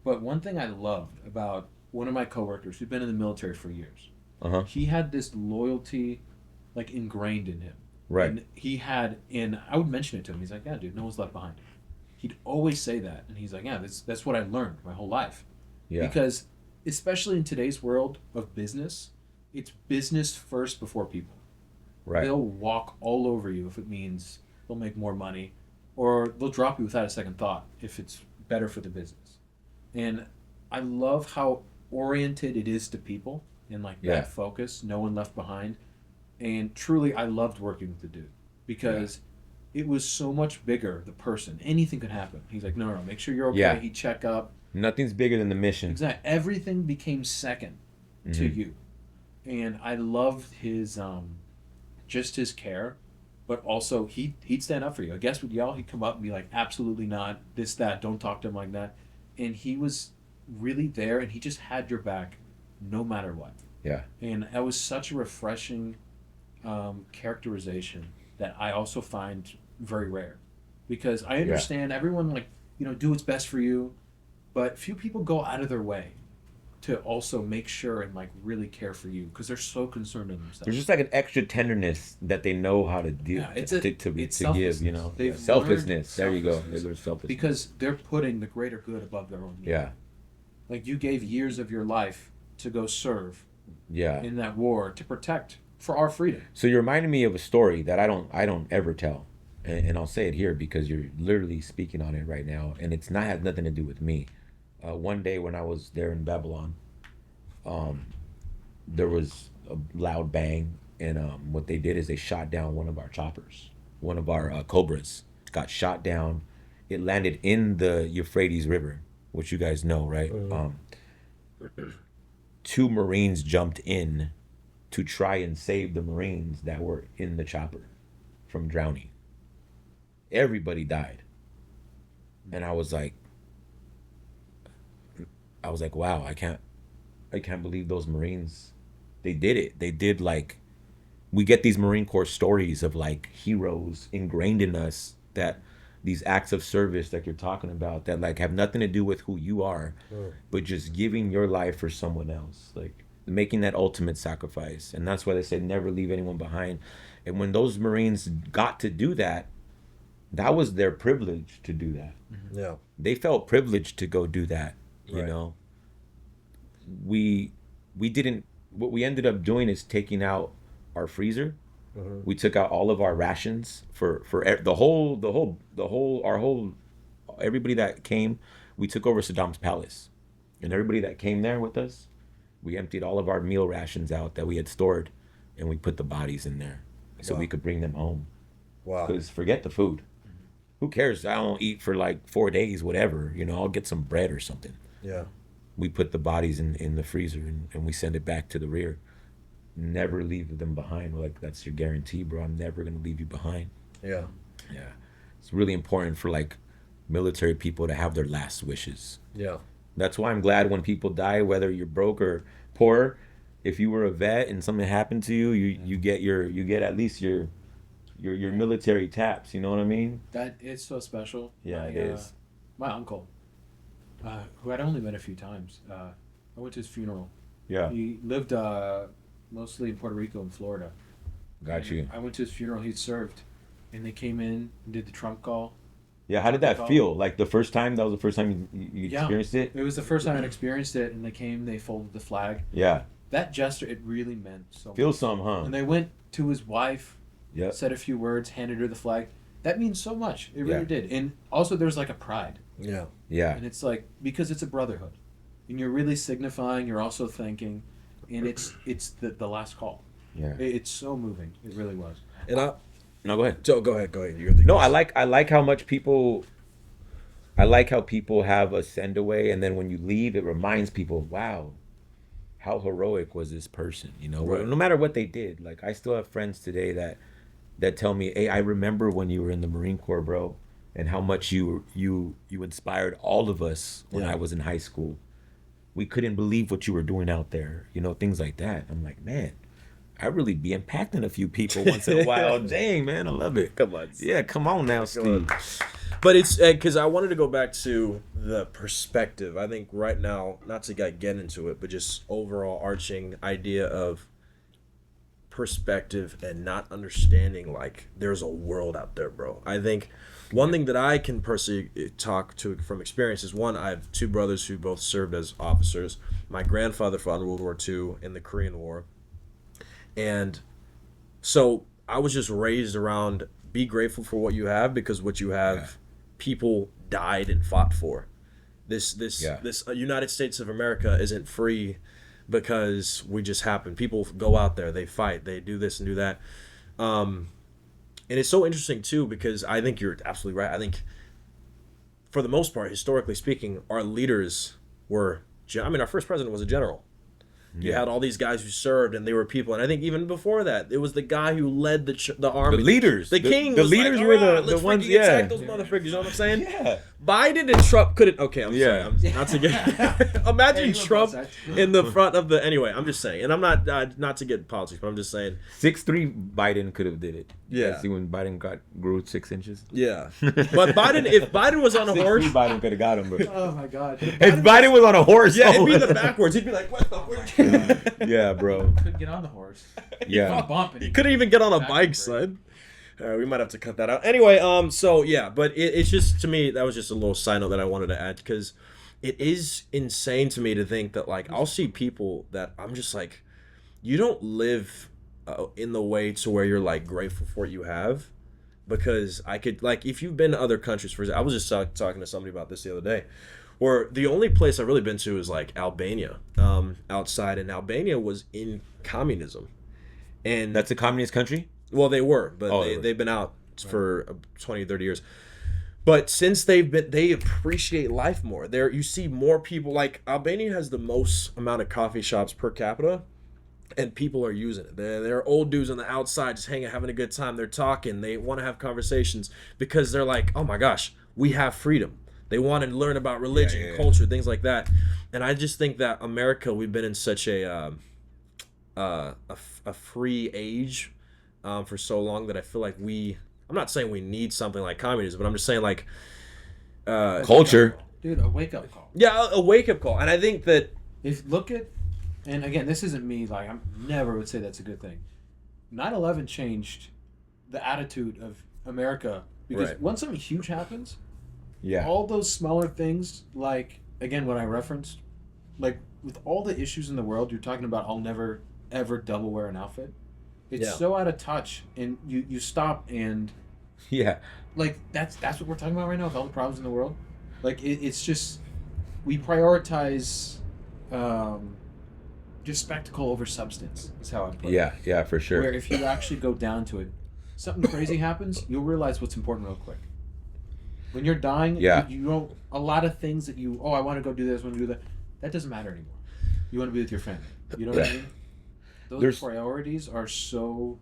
But one thing I loved about one of my coworkers who'd been in the military for years, he had this loyalty like ingrained in him. Right. And I would mention it to him. He's like, yeah, dude, no one's left behind. He'd always say that. And he's like, yeah, that's what I learned my whole life. Yeah. Because especially in today's world of business, it's business first before people. Right. They'll walk all over you if it means they'll make more money, or they'll drop you without a second thought if it's better for the business. And I love how oriented it is to people and like that focus, no one left behind. And truly, I loved working with the dude because it was so much bigger, the person. Anything could happen. He's like, no, make sure you're okay. Yeah. He'd check up. Nothing's bigger than the mission. Exactly. Everything became second to you. And I loved his, just his care, but also he'd stand up for you. A guest would yell, he'd come up and be like, absolutely not, this, that, don't talk to him like that. And he was really there, and he just had your back no matter what. Yeah. And that was such a refreshing characterization that I also find very rare, because I understand everyone do what's best for you, but few people go out of their way to also make sure and really care for you because they're so concerned in themselves. There's just like an extra tenderness that they know how to do to give, selflessness. There you go. There's selflessness. Because they're putting the greater good above their own need. Yeah. Like you gave years of your life to go serve in that war to protect for our freedom. So you reminded me of a story that I don't ever tell. And I'll say it here because you're literally speaking on it right now, and it's not has nothing to do with me. One day when I was there in Babylon, there was a loud bang, and what they did is they shot down one of our choppers, one of our Cobras got shot down. It landed in the Euphrates River, which you guys know, right? 2 Marines jumped in to try and save the Marines that were in the chopper from drowning. Everybody died. And I was like, wow, I can't believe those Marines, they did it. They did we get these Marine Corps stories of heroes ingrained in us, that these acts of service that you're talking about that have nothing to do with who you are, but just giving your life for someone else, making that ultimate sacrifice. And that's why they say never leave anyone behind. And when those Marines got to do that, that was their privilege to do that. Yeah. They felt privileged to go do that. You know, we didn't. What we ended up doing is taking out our freezer. We took out all of our rations for everybody that came. We took over Saddam's palace, and everybody that came there with us, we emptied all of our meal rations out that we had stored, and we put the bodies in there so we could bring them home. Wow. Because forget the food. Who cares? I don't eat for 4 days, whatever. I'll get some bread or something. Yeah. We put the bodies in the freezer and we send it back to the rear. Never leave them behind. That's your guarantee, bro. I'm never going to leave you behind. Yeah. Yeah. It's really important for military people to have their last wishes. Yeah. That's why I'm glad when people die, whether you're broke or poor, if you were a vet and something happened to you, you get at least your military taps, you know what I mean? That is so special. Yeah, it is. My uncle, who I'd only met a few times, I went to his funeral Yeah. He lived mostly in Puerto Rico and Florida. Got you. I went to his funeral. He served, and they came in and did the Trump call. Yeah, how did that feel? Like the first time? That was the first time you experienced it? It was the first time I experienced it, and they came, they folded the flag. Yeah. That gesture, it really meant so much. Feel some, huh? And they went to his wife, Yeah. said a few words, handed her the flag. That means so much. It really did. And also there's like a pride. Yeah. Yeah. And it's like, because it's a brotherhood. And you're really signifying, you're also thanking, and it's the last call. Yeah. It's so moving. It really was. And No, go ahead. Joe, go ahead. You're the No, I like how much people. I like how people have a send away, and then when you leave, it reminds people, wow, how heroic was this person? You know, Right. no matter what they did. Like I still have friends today that tell me, hey, I remember when you were in the Marine Corps, bro, and how much you inspired all of us when Yeah. I was in high school. We couldn't believe what you were doing out there. You know, things like that. I'm like, man, I really be impacting a few people once in a while. Dang, man, I love it. Come on. Yeah, come on now, Steve. But it's because I wanted to go back to the perspective. I think right now, not to get into it, but just overall arching idea of perspective and not understanding like there's a world out there, bro. I think one thing that I can personally talk to from experience is one, I have two brothers who both served as officers. My grandfather fought in World War II in the Korean War. And so I was just raised around be grateful for what you have because what you have people died and fought for. This United States of America isn't free because we just happen. People go out there, they fight, they do this and do that. And it's so interesting too because I think you're absolutely right. I think for the most part, historically speaking, our leaders were, our first president was a general. You had all these guys who served, and they were people. And I think even before that, it was the guy who led the army. The leaders. The king. The was leaders like, were "Alright, the let's ones, freaking attack those motherfuckers, you know what I'm saying? Yeah. Biden and Trump couldn't. Okay, I'm Yeah. sorry. I'm not to get. Imagine Trump in the front of the. Anyway, I'm just saying. And I'm not to get politics, but I'm just saying. 6'3" Biden could have did it. Yeah. See when Biden grew 6 inches? Yeah. But Biden, if Biden was on a horse. Biden could have got him, bro. Oh my God. If Biden was on a horse. Yeah, it'd be the backwards. He'd be like, what the fuck? Yeah, bro. Couldn't get on the horse. Yeah. Bumping. He couldn't even get on a bike, son. We might have to cut that out. Anyway, so yeah, but it's just, to me, that was just a little side note that I wanted to add because it is insane to me to think that, like, I'll see people that I'm just like, you don't live in the way to where you're, like, grateful for what you have. Because I could, like, if you've been to other countries, for example, I was just talking to somebody about this the other day, where the only place I've really been to is, like, Albania, outside, and Albania was in communism. And That's a communist country? well, they were, but they've been out for 20, 30 years. But since they appreciate life more. There, you see more people. Like Albania has the most amount of coffee shops per capita, and people are using it. They're old dudes on the outside, just hanging, having a good time. They're talking. They want to have conversations because they're like, oh my gosh, we have freedom. They want to learn about religion, culture, things like that. And I just think that America, we've been in such a free age for so long that I feel like I'm not saying we need something like communism, but I'm just saying like Culture. Dude, a wake up call. Yeah, a wake up call. And I think that And again, this isn't me, like, I never would say that's a good thing. 9/11 changed the attitude of America because once something huge happens, all those smaller things, like, again, what I referenced, like, with all the issues in the world, you're talking about I'll never, ever double wear an outfit. It's so out of touch, and you stop and... Yeah. Like, that's what we're talking about right now with all the problems in the world. Like, it's just... We prioritize... just spectacle over substance is how I put it. Yeah, for sure. Where if you actually go down to it, something crazy happens, you'll realize what's important real quick. When you're dying, you don't, a lot of things that I want to go do this, I want to do that, that doesn't matter anymore. You want to be with your family. You know what I mean? Those priorities are so,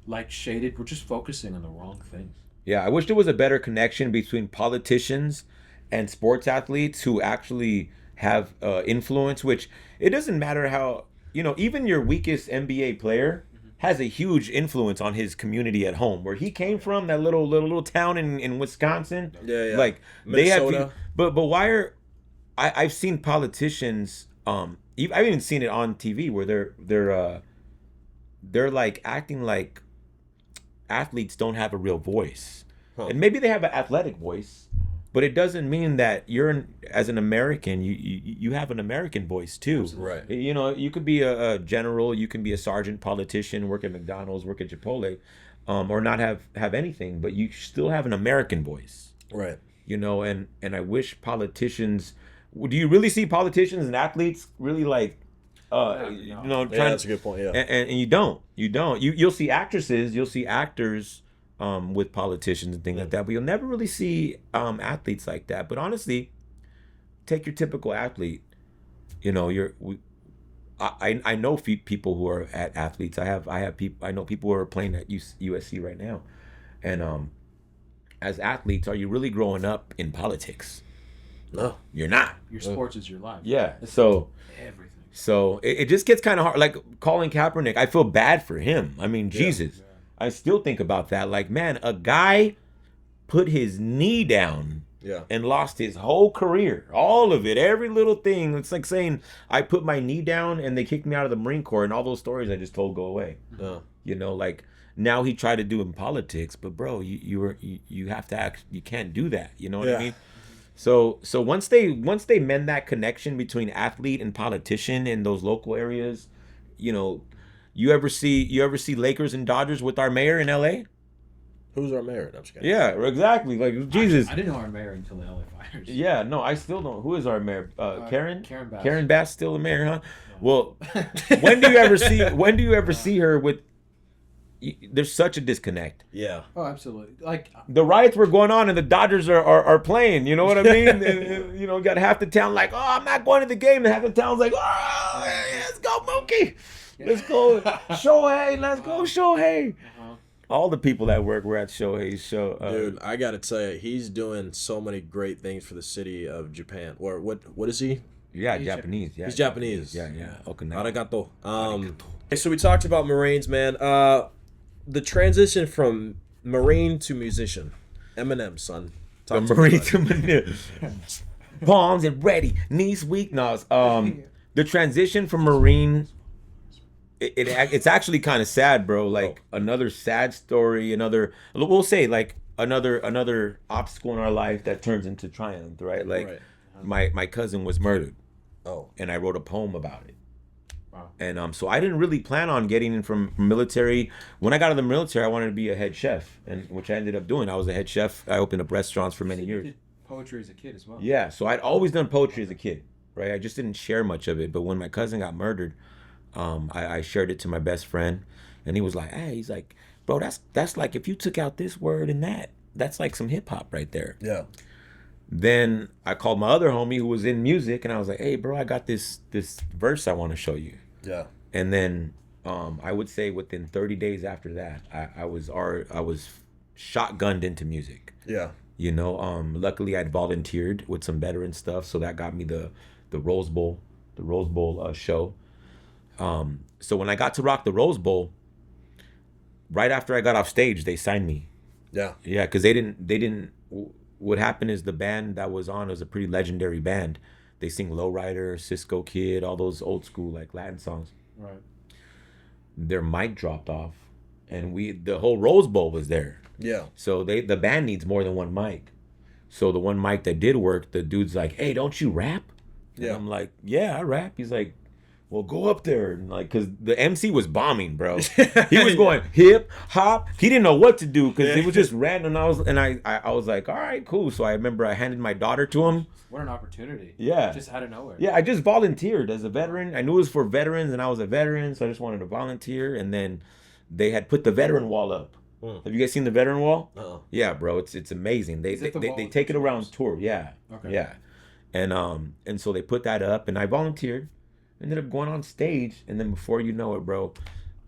like, shaded. We're just focusing on the wrong things. Yeah, I wish there was a better connection between politicians and sports athletes who actually have influence, which it doesn't matter how, even your weakest NBA player has a huge influence on his community at home, where he came from, that little town in Wisconsin. Yeah. Like, Minnesota. they have, but why I've seen politicians I've even seen it on TV where they're like acting like athletes don't have a real voice, and maybe they have an athletic voice, but it doesn't mean that as an American, you have an American voice too. Right. You know, you could be a general, you can be a sergeant, politician, work at McDonald's, work at Chipotle, or not have anything, but you still have an American voice. Right. You know, and I wish politicians. Do you really see politicians and athletes really like? You know, that's a good point. Yeah, and you don't. You'll see actresses, you'll see actors, with politicians and things like that, but you'll never really see athletes like that. But honestly, take your typical athlete. You know, I know people who are athletes. I know people who are playing at USC right now, and as athletes, are you really growing up in politics? No, you're not. Your sports is your life. Yeah, so everything. So it just gets kind of hard. Like Colin Kaepernick, I feel bad for him. I mean, Jesus. Yeah. I still think about that. Like, man, a guy put his knee down and lost his whole career. All of it, every little thing. It's like saying, I put my knee down and they kicked me out of the Marine Corps, and all those stories I just told go away. You know, like now he tried to do it in politics, but bro, you have to act. You can't do that. You know what I mean? So once they mend that connection between athlete and politician in those local areas, you know, you ever see Lakers and Dodgers with our mayor in LA? Who's our mayor? I'm just kidding. Yeah, exactly. Like Jesus. I didn't know our mayor until the LA Fires. Yeah, no, I still don't. Who is our mayor? Karen Bass. Karen Bass still the mayor, huh? Well, when do you ever see her with? There's such a disconnect. Yeah. Oh, absolutely. Like the riots were going on and the Dodgers are playing. You know what I mean? and, you know, got half the town like, oh, I'm not going to the game, and half the town's like, oh, let's go Mookie, let's go Shohei, let's go Shohei. All the people that were at Shohei's show. Dude, I gotta tell you, he's doing so many great things for the city of Japan. Or what is he? Yeah, he's Japanese. Yeah, he's Japanese. Yeah. Okinawa. Arigato. So we talked about Marines, man. The transition from Marine to musician. Eminem, son. The Marine to Marine. Palms and ready, knees weak. No, the transition from Marine, it's actually kind of sad, bro. Like another sad story, we'll say like another obstacle in our life that turns into triumph, right? Like my cousin was murdered. And I wrote a poem about it. Wow. And so I didn't really plan on getting in from military. When I got out of the military, I wanted to be a head chef, and which I ended up doing. I was a head chef. I opened up restaurants for many years. You did poetry as a kid as well. Yeah, so I'd always done poetry as a kid, right? I just didn't share much of it. But when my cousin got murdered, I shared it to my best friend, and he was like, "Hey," he's like, "Bro, that's like if you took out this word and that's like some hip hop right there." Yeah. Then I called my other homie who was in music, and I was like, "Hey, bro, I got this verse I want to show you." Yeah. And then I would say within 30 days after that, I was shotgunned into music. Yeah. You know, luckily I'd volunteered with some veteran stuff, so that got me the Rose Bowl show. So when I got to rock the Rose Bowl, right after I got off stage, they signed me. Yeah. Yeah, because they didn't. What happened is the band that was on was a pretty legendary band. They sing Lowrider, Cisco Kid, all those old school like Latin songs. Right. Their mic dropped off, and the whole Rose Bowl was there. Yeah. So the band needs more than one mic. So the one mic that did work, the dude's like, "Hey, don't you rap?" And I'm like, "Yeah, I rap." He's like, "Well, go up there," and like, cause the MC was bombing, bro. He was going hip hop. He didn't know what to do because it was just random. I was like, "All right, cool." So I remember I handed my daughter to him. What an opportunity! Yeah, just out of nowhere. Yeah, I just volunteered as a veteran. I knew it was for veterans, and I was a veteran, so I just wanted to volunteer. And then they had put the veteran wall up. Have you guys seen the veteran wall? Yeah, bro, it's amazing. They take it around tour. Yeah, okay. Yeah, and so they put that up, and I volunteered. Ended up going on stage, and then before you know it, bro,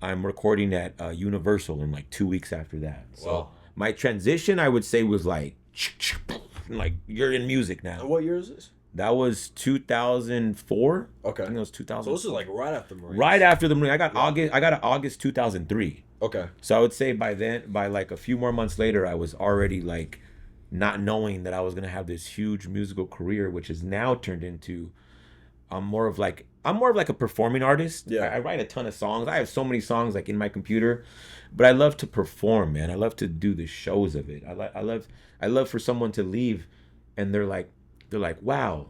I'm recording at Universal in like 2 weeks after that. So my transition, I would say, was like you're in music now. And what year is this? That was 2004. Okay. I think it was 2000. So this is like right after the Marines. Right after the Marines. I got August 2003. Okay. So I would say by like a few more months later, I was already like not knowing that I was gonna have this huge musical career, which has now turned into I'm more of like a performing artist. Yeah. I write a ton of songs. I have so many songs like in my computer, but I love to perform, man. I love to do the shows of it. I love for someone to leave and they're like, wow,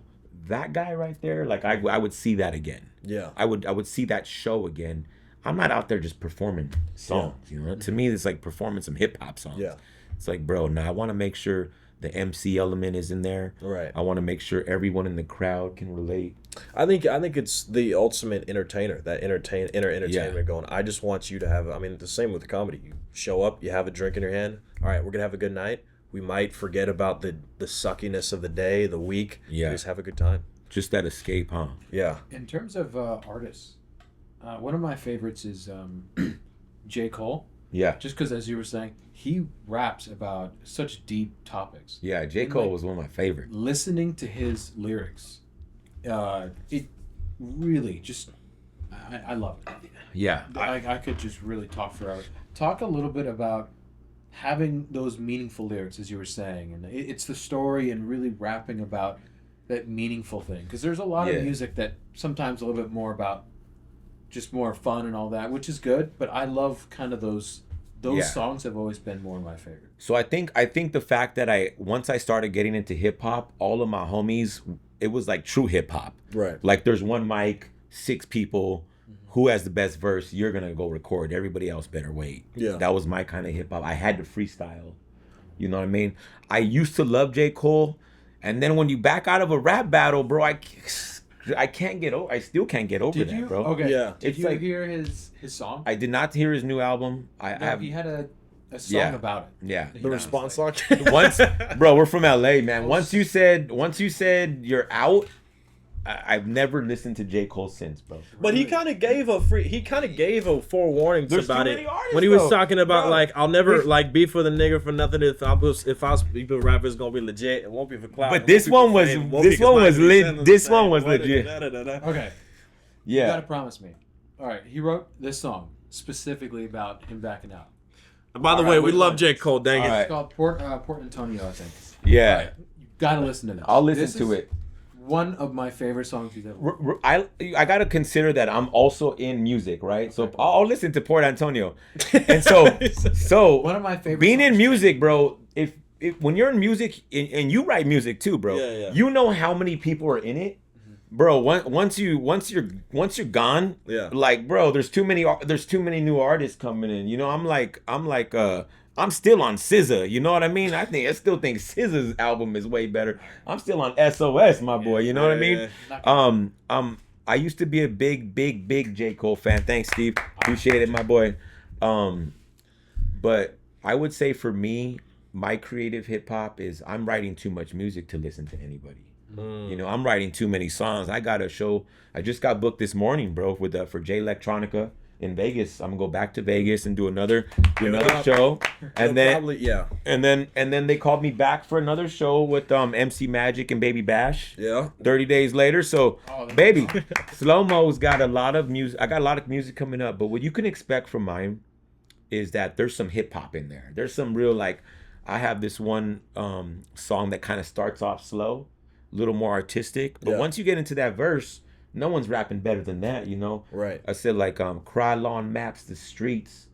that guy right there, like I would see that again. Yeah. I would see that show again. I'm not out there just performing songs, you know. To me, it's like performing some hip hop songs. Yeah. It's like, bro, now I want to make sure the MC element is in there. Right. I want to make sure everyone in the crowd can relate. I think it's the ultimate entertainer, that entertainment going. I just want you to have, I mean, the same with the comedy. You show up, you have a drink in your hand. All right, we're going to have a good night. We might forget about the suckiness of the day, the week. Yeah. Just have a good time. Just that escape, huh? Yeah. In terms of artists, one of my favorites is J. Cole. Yeah. Just because, as you were saying, he raps about such deep topics. Yeah, J. Cole was one of my favorites. Listening to his lyrics, it really just, I love it. Yeah. I could just really talk forever. Talk a little bit about having those meaningful lyrics, as you were saying, and it's the story and really rapping about that meaningful thing. Because there's a lot of music that sometimes a little bit more about just more fun and all that, which is good. But I love kind of those songs have always been more my favorite. So I think the fact that once I started getting into hip hop, all of my homies, it was like true hip hop. Right. Like there's one mic, 6 people. Who has the best verse? You're gonna go record. Everybody else better wait. Yeah. That was my kind of hip hop. I had to freestyle. You know what I mean? I used to love J. Cole, and then when you back out of a rap battle, bro, I can't get over. I still can't get over that, bro. Okay. Yeah. Did It's you like- hear his song? I did not hear his new album. He had a song about it. Yeah. The response song. Once, bro, we're from LA, man. Once you said you're out, I've never listened to J. Cole since, bro. But he kind of gave a forewarning There's about too it many artists, when he was though. talking about Bro, like I'll never like beef with a nigga for nothing. If I was a rapper, it's gonna be legit. It won't be for clout. But It this won't one be for was- fame. It won't this be one 'cause was my lit- descendants this the one same. was What legit. Okay. You Yeah. gotta promise me. All right. He wrote this song specifically about him backing out. By the All way, right, we wait, love wait. J. Cole. Dang All it. right. It's called Port Antonio, I think. Yeah. You gotta listen to this. I'll listen This to is it. One of my favorite songs he's ever. I gotta consider that I'm also in music, right? So I'll listen to Port Antonio, and so One of my favorite. being in songs. music, bro. If when you're in music and you write music too, bro, Yeah. you know how many people are in it, bro. Once you're gone, Yeah. like, bro, there's too many new artists coming in. You know, I'm still on SZA, you know what I mean? I still think SZA's album is way better. I'm still on SOS, my boy, you know what I mean? I used to be a big J. Cole fan. Thanks, Steve. Appreciate it, my boy. But I would say for me, my creative hip hop is I'm writing too much music to listen to anybody. You know, I'm writing too many songs. I got a show. I just got booked this morning, bro, for J Electronica in Vegas. I'm gonna go back to Vegas and do another show, and then Probably, and then they called me back for another show with MC Magic and Baby Bash. yeah. 30 days later. So, that's baby, Slo-Mo's got a lot of music. I got a lot of music coming up, but what you can expect from mine is that there's some hip hop in there. There's some real, like, I have this one song that kind of starts off slow, a little more artistic, but Yeah. once you get into that verse, no one's rapping better than that, you know? Right. I said, like, Krylon maps the streets.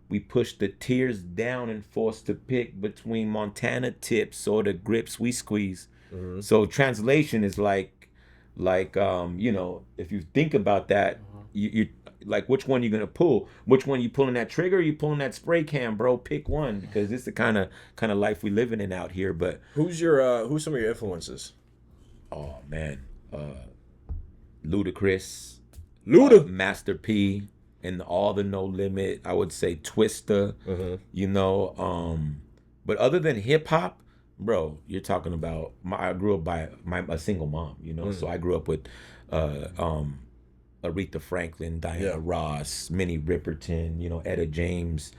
We push the tears down and forced to pick between Montana tips or the grips we squeeze. Mm-hmm. So translation is like, you know, if you think about that, you like, which one you gonna pull? Which one you pulling that trigger? Or you pulling that spray can, bro? Pick one, because it's the kind of life we living in out here. But Who's some of your influences? oh man, Ludacris, Luda. Master P, and all the No Limit. I would say Twista. You know, but other than hip hop, bro, you're talking about. I grew up by a single mom. You know, so I grew up with Aretha Franklin, Diana Ross, Minnie Riperton. You know, Etta James.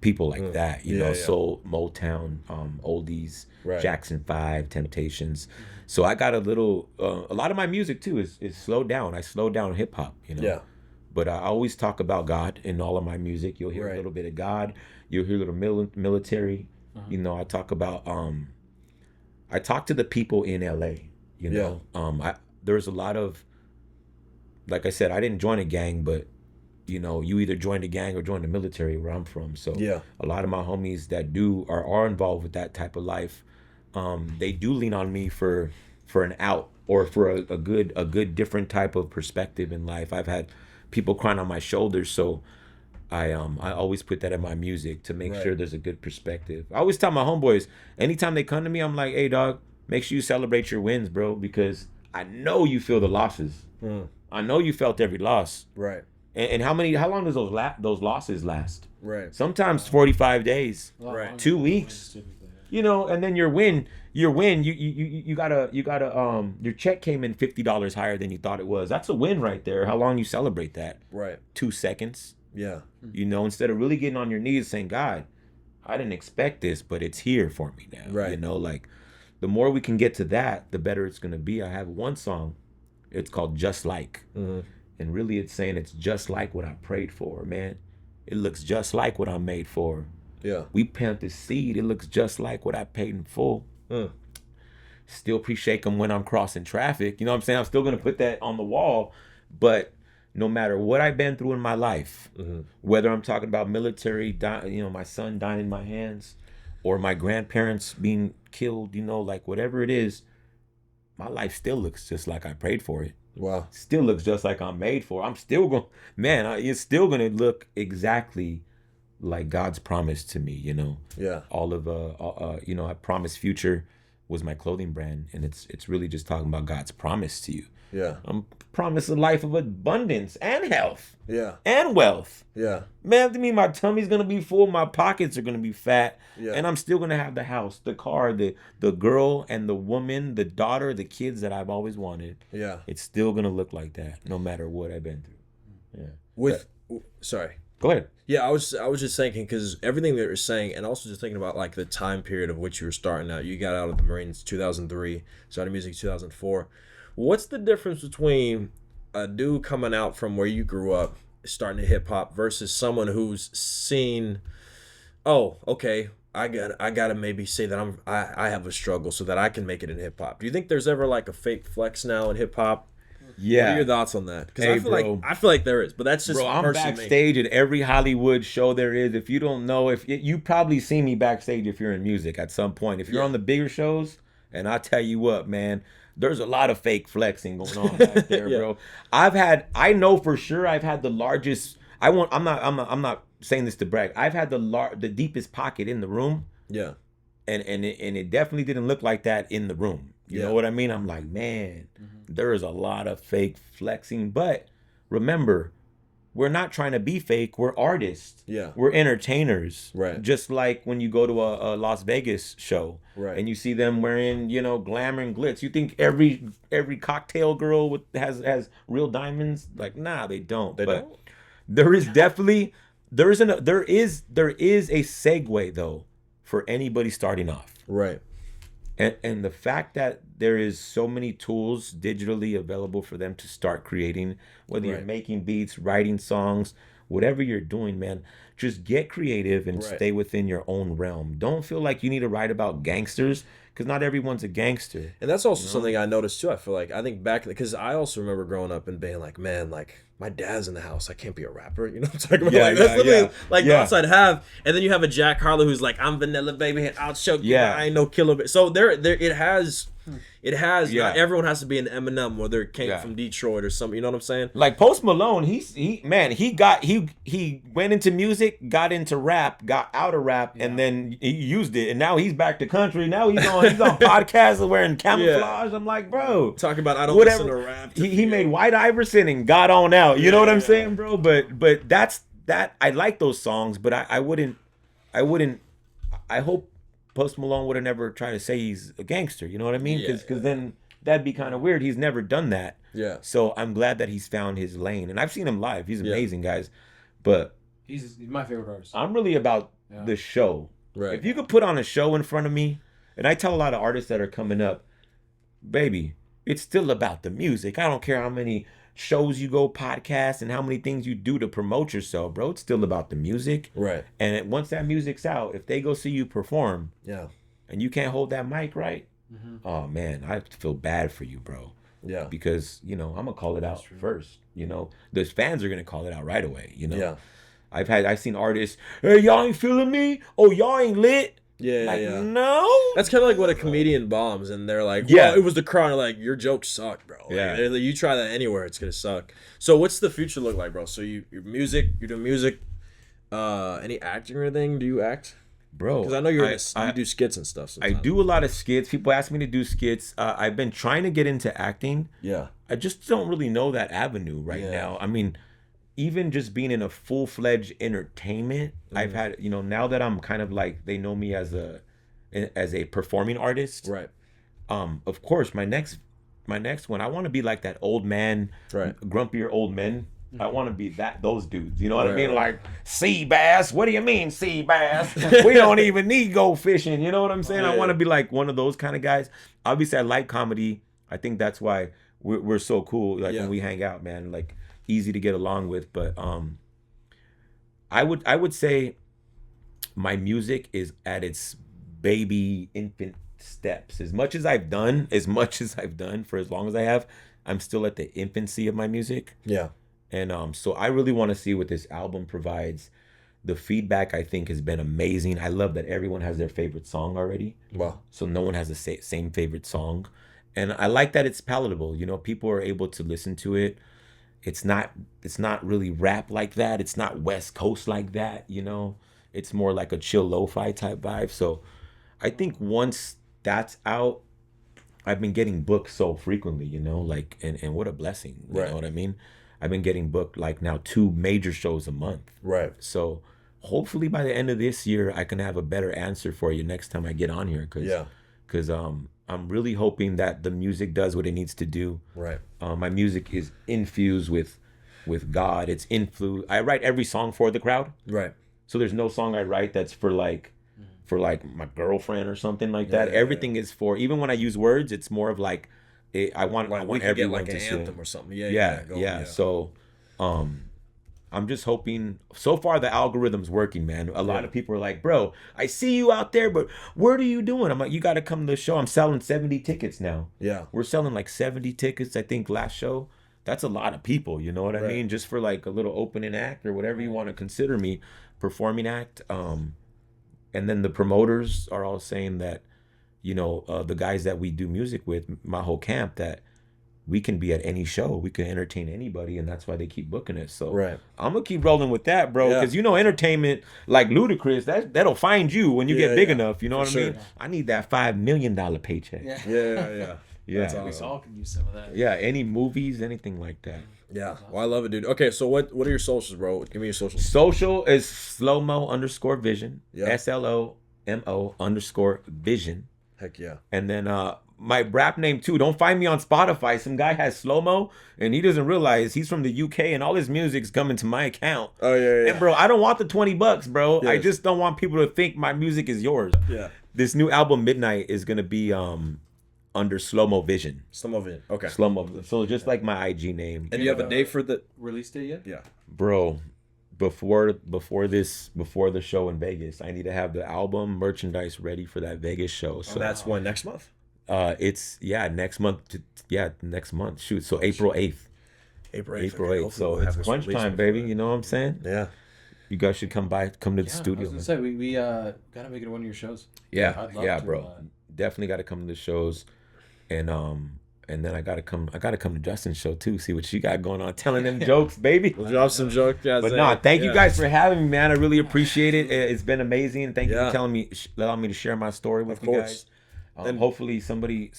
People like that, you know, soul, Motown, oldies, Right. Jackson 5, Temptations. So I got a lot of my music too is slowed down. I slowed down hip hop, you know. Yeah. But I always talk about God in all of my music. You'll hear a little bit of God. You'll hear a little military. You know, I talk about I talk to the people in LA. You know, there's a lot of like I said, I didn't join a gang, but you know, you either join a gang or join the military where I'm from. So a lot of my homies that are involved with that type of life, they do lean on me for an out or for a good different type of perspective in life. I've had people crying on my shoulders, so I always put that in my music to make sure there's a good perspective. I always tell my homeboys, anytime they come to me, I'm like, hey dog, make sure you celebrate your wins, bro, because I know you feel the losses. I know you felt every loss. Right. And how long does those losses last? Right. Sometimes 45 days. Right. 2 weeks. You know, and then your win, you gotta your check came in $50 higher than you thought it was. That's a win right there. How long you celebrate that? Right. 2 seconds. Yeah. You know, instead of really getting on your knees saying, God, I didn't expect this, but it's here for me now. Right. You know, like the more we can get to that, the better it's gonna be. I have one song, it's called Just Like. And really it's saying it's just like what I prayed for, man. It looks just like what I'm made for. Yeah. We planted seed. It looks just like what I paid in full. Still pre-shake them when I'm crossing traffic. You know what I'm saying? I'm still going to put that on the wall. But no matter what I've been through in my life, whether I'm talking about military, you know, my son dying in my hands, or my grandparents being killed, you know, like whatever it is, my life still looks just like I prayed for it. Wow. Still looks just like I'm made for. I'm still going, man, it's still going to look exactly like God's promise to me, you know. Yeah. All of you know, I Promise Future was my clothing brand, and it's really just talking about God's promise to you. Yeah. I'm promised a life of abundance and health. Yeah. And wealth. Yeah. Man, to me, my tummy's gonna be full, my pockets are gonna be fat, Yeah. and I'm still gonna have the house, the car, the girl and the woman, the daughter, the kids that I've always wanted. Yeah. It's still gonna look like that, no matter what I've been through. Yeah. Sorry. Go ahead. Yeah, I was just thinking, because everything that you're saying, and also just thinking about like the time period of which you were starting out. You got out of the Marines 2003, started music 2004. What's the difference between a dude coming out from where you grew up, starting to hip hop, versus someone who's seen, oh, okay, I gotta maybe say that I have a struggle so that I can make it in hip hop. Do you think there's ever like a fake flex now in hip hop? Yeah. What are your thoughts on that? Because Hey, I feel like there is, but that's just Bro, I'm personally me. backstage at every Hollywood show there is. If you don't know, you probably see me backstage if you're in music at some point. If you're on the bigger shows, and I tell you what, man, there's a lot of fake flexing going on back there, bro. I know for sure I've had the largest. I'm not saying this to brag. I've had the deepest pocket in the room. Yeah. And it definitely didn't look like that in the room. You know what I mean? I'm like, man, there is a lot of fake flexing. But remember, we're not trying to be fake. We're artists. Yeah. We're entertainers. Right. Just like when you go to a Las Vegas show, Right. and you see them wearing, you know, glamour and glitz. You think every cocktail girl has real diamonds? Like, nah, they don't. They don't? There is definitely there is a segue though for anybody starting off. Right. And the fact that there is so many tools digitally available for them to start creating, whether you're making beats, writing songs, whatever you're doing, man, just get creative and stay within your own realm. Don't feel like you need to write about gangsters, because not everyone's a gangster. And that's also something I noticed too. I feel like, I think back, because I also remember growing up and being like, man, like my dad's in the house, I can't be a rapper. You know what I'm talking about? Like, that's literally like the thoughts I'd have. And then you have a Jack Harlow who's like, I'm vanilla baby, and I'll choke you. I ain't no killer. So there it has. Not everyone has to be an Eminem, whether it came from Detroit or something. You know what I'm saying? Like Post Malone, he went into music, got into rap, got out of rap, and then he used it, and now he's back to country. Now he's on podcasts wearing camouflage. I'm like, bro, talking about I don't listen to rap. He made White Iverson and got on out. You know what I'm saying, bro? But that's that. I like those songs, but I wouldn't. I hope Post Malone would have never tried to say he's a gangster. You know what I mean? Because then that'd be kind of weird. He's never done that. Yeah. So I'm glad that he's found his lane, and I've seen him live. He's amazing, guys. But he's my favorite artist. I'm really about the show. Right. If you could put on a show in front of me, and I tell a lot of artists that are coming up, baby, it's still about the music. I don't care how many shows you go, podcasts, and how many things you do to promote yourself, bro. It's still about the music. Right. And once that music's out, if they go see you perform, and you can't hold that mic right, oh man, I feel bad for you, bro. Yeah. Because, I'm going to call it out first. The fans are going to call it out right away, Yeah. I've seen artists, hey, y'all ain't feeling me? Oh, y'all ain't lit? Yeah, no. That's kind of like what a comedian bombs, and they're like, Yeah. well, it was the crowd. Like, your jokes suck, bro. Like, Yeah. you try that anywhere, it's gonna suck. So, what's the future look like, bro? So, you're doing music. Any acting or anything? Do you act, Bro? Because I know you do skits and stuff. Sometimes. I do a lot of skits. People ask me to do skits. I've been trying to get into acting. Yeah. I just don't really know that avenue right now. I mean, even just being in a full-fledged entertainment, I've had, now that I'm kind of like, they know me as a performing artist. Right. Of course, my next one, I want to be like that old man, right, grumpier old men. I want to be those dudes. You know what I mean? Like, sea bass. What do you mean, sea bass? We don't even need go fishing. You know what I'm saying? I want to be like one of those kind of guys. Obviously, I like comedy. I think that's why we're so cool. Like when we hang out, man, like easy to get along with. But I would say my music is at its baby infant steps. As much as I've done for as long as I have, I'm still at the infancy of my music. Yeah. And so I really want to see what this album provides. The feedback, I think, has been amazing. I love that everyone has their favorite song already. Wow. So no one has the same favorite song. And I like that it's palatable. People are able to listen to it. It's not really rap like that. It's not West Coast like that, It's more like a chill lo-fi type vibe. So I think once that's out, I've been getting booked so frequently, like, and what a blessing. You know what I mean? I've been getting booked like now 2 major shows a month. Right. So hopefully by the end of this year, I can have a better answer for you next time I get on here. Because I'm really hoping that the music does what it needs to do. Right. My music is infused with God. It's I write every song for the crowd. Right. So there's no song I write that's for like my girlfriend or something like that. Everything is for, even when I use words, it's more of like, I want everyone to get an anthem or something. So I'm just hoping. So far the algorithm's working, man. A lot of people are like, bro, I see you out there, but what are you doing? I'm like, you got to come to the show. I'm selling 70 tickets now. Yeah, we're selling like 70 tickets, I think, last show. That's a lot of people, you know what I mean? Just for like a little opening act or whatever you want to consider me, performing act. And then the promoters are all saying that, the guys that we do music with, my whole camp, that we can be at any show, we can entertain anybody, and that's why they keep booking us. So I'm gonna keep rolling with that, bro, because entertainment like Ludacris, that'll find you when you get big enough. You know what I mean? I need that $5 million paycheck. Yeah. That's awesome. We all can use some of that. Yeah, any movies, anything like that. Yeah, well, I love it, dude. Okay, so what are your socials, bro? Give me your socials. Social is Slo-Mo_Vision. SLOMO_Vision. Heck yeah. And then my rap name too. Don't find me on Spotify. Some guy has Slo-Mo and he doesn't realize he's from the UK and all his music's coming to my account. Oh yeah. And bro, I don't want the $20, bro. Yes. I just don't want people to think my music is yours. Yeah. This new album Midnight is gonna be under Slo-Mo Vision. Slo-Mo Vision. Okay. Slo-Mo. So just like my IG name. And do you have a date for the release date yet? Yeah. Bro, before the show in Vegas, I need to have the album merchandise ready for that Vegas show. So that's when, next month? It's next month. Next month. Shoot. So April 8th. April 8th. Okay. So it's crunch time, baby. You know what I'm saying? Yeah. You guys should come to the studio. I was gonna say we gotta make it one of your shows. Yeah, bro. Definitely gotta come to the shows, and then I gotta come to Justin's show too. See what you got going on, telling them jokes, baby. We'll drop some jokes. But thank you guys for having me, man. I really appreciate it. It's been amazing. Thank you for allowing me to share my story with you guys. And hopefully somebody,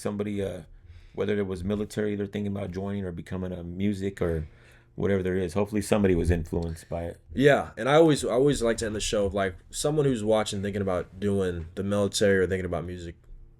whether it was military, they're thinking about joining or becoming a music or whatever there is. Hopefully somebody was influenced by it. Yeah, and I always like to end the show with like someone who's watching, thinking about doing the military or thinking about music.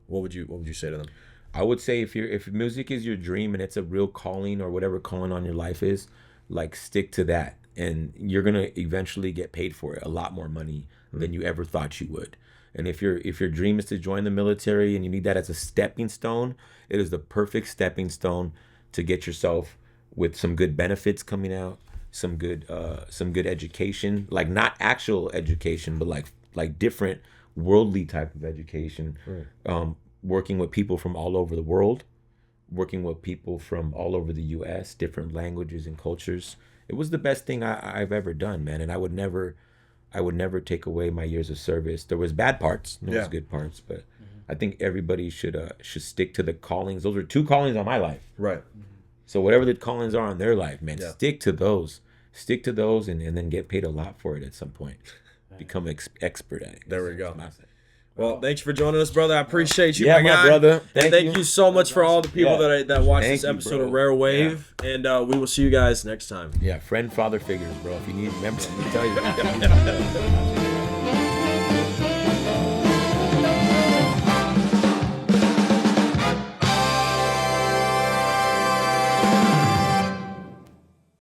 What would you say to them? I would say if music is your dream and it's a real calling or whatever calling on your life is, like stick to that, and you're gonna eventually get paid for it, a lot more money than you ever thought you would. And if your dream is to join the military and you need that as a stepping stone, it is the perfect stepping stone to get yourself with some good benefits coming out, some good education, like not actual education, but like different worldly type of education. Working with people from all over the world, working with people from all over the U.S., different languages and cultures. It was the best thing I've ever done, man. And I would never take away my years of service. There was bad parts, there was good parts, but I think everybody should stick to the callings. Those are 2 callings on my life. Right. So whatever the callings are on their life, man, stick to those. Stick to those and then get paid a lot for it at some point. Become expert at it. There we go. Well, thanks for joining us, brother. I appreciate you, Yeah, my my guy. brother. And thank you so much for all the people that watched Thank this you, episode bro. of Rare Wave. And we will see you guys next time. Yeah, friend, father figures, bro. If you need, remember, let me tell you.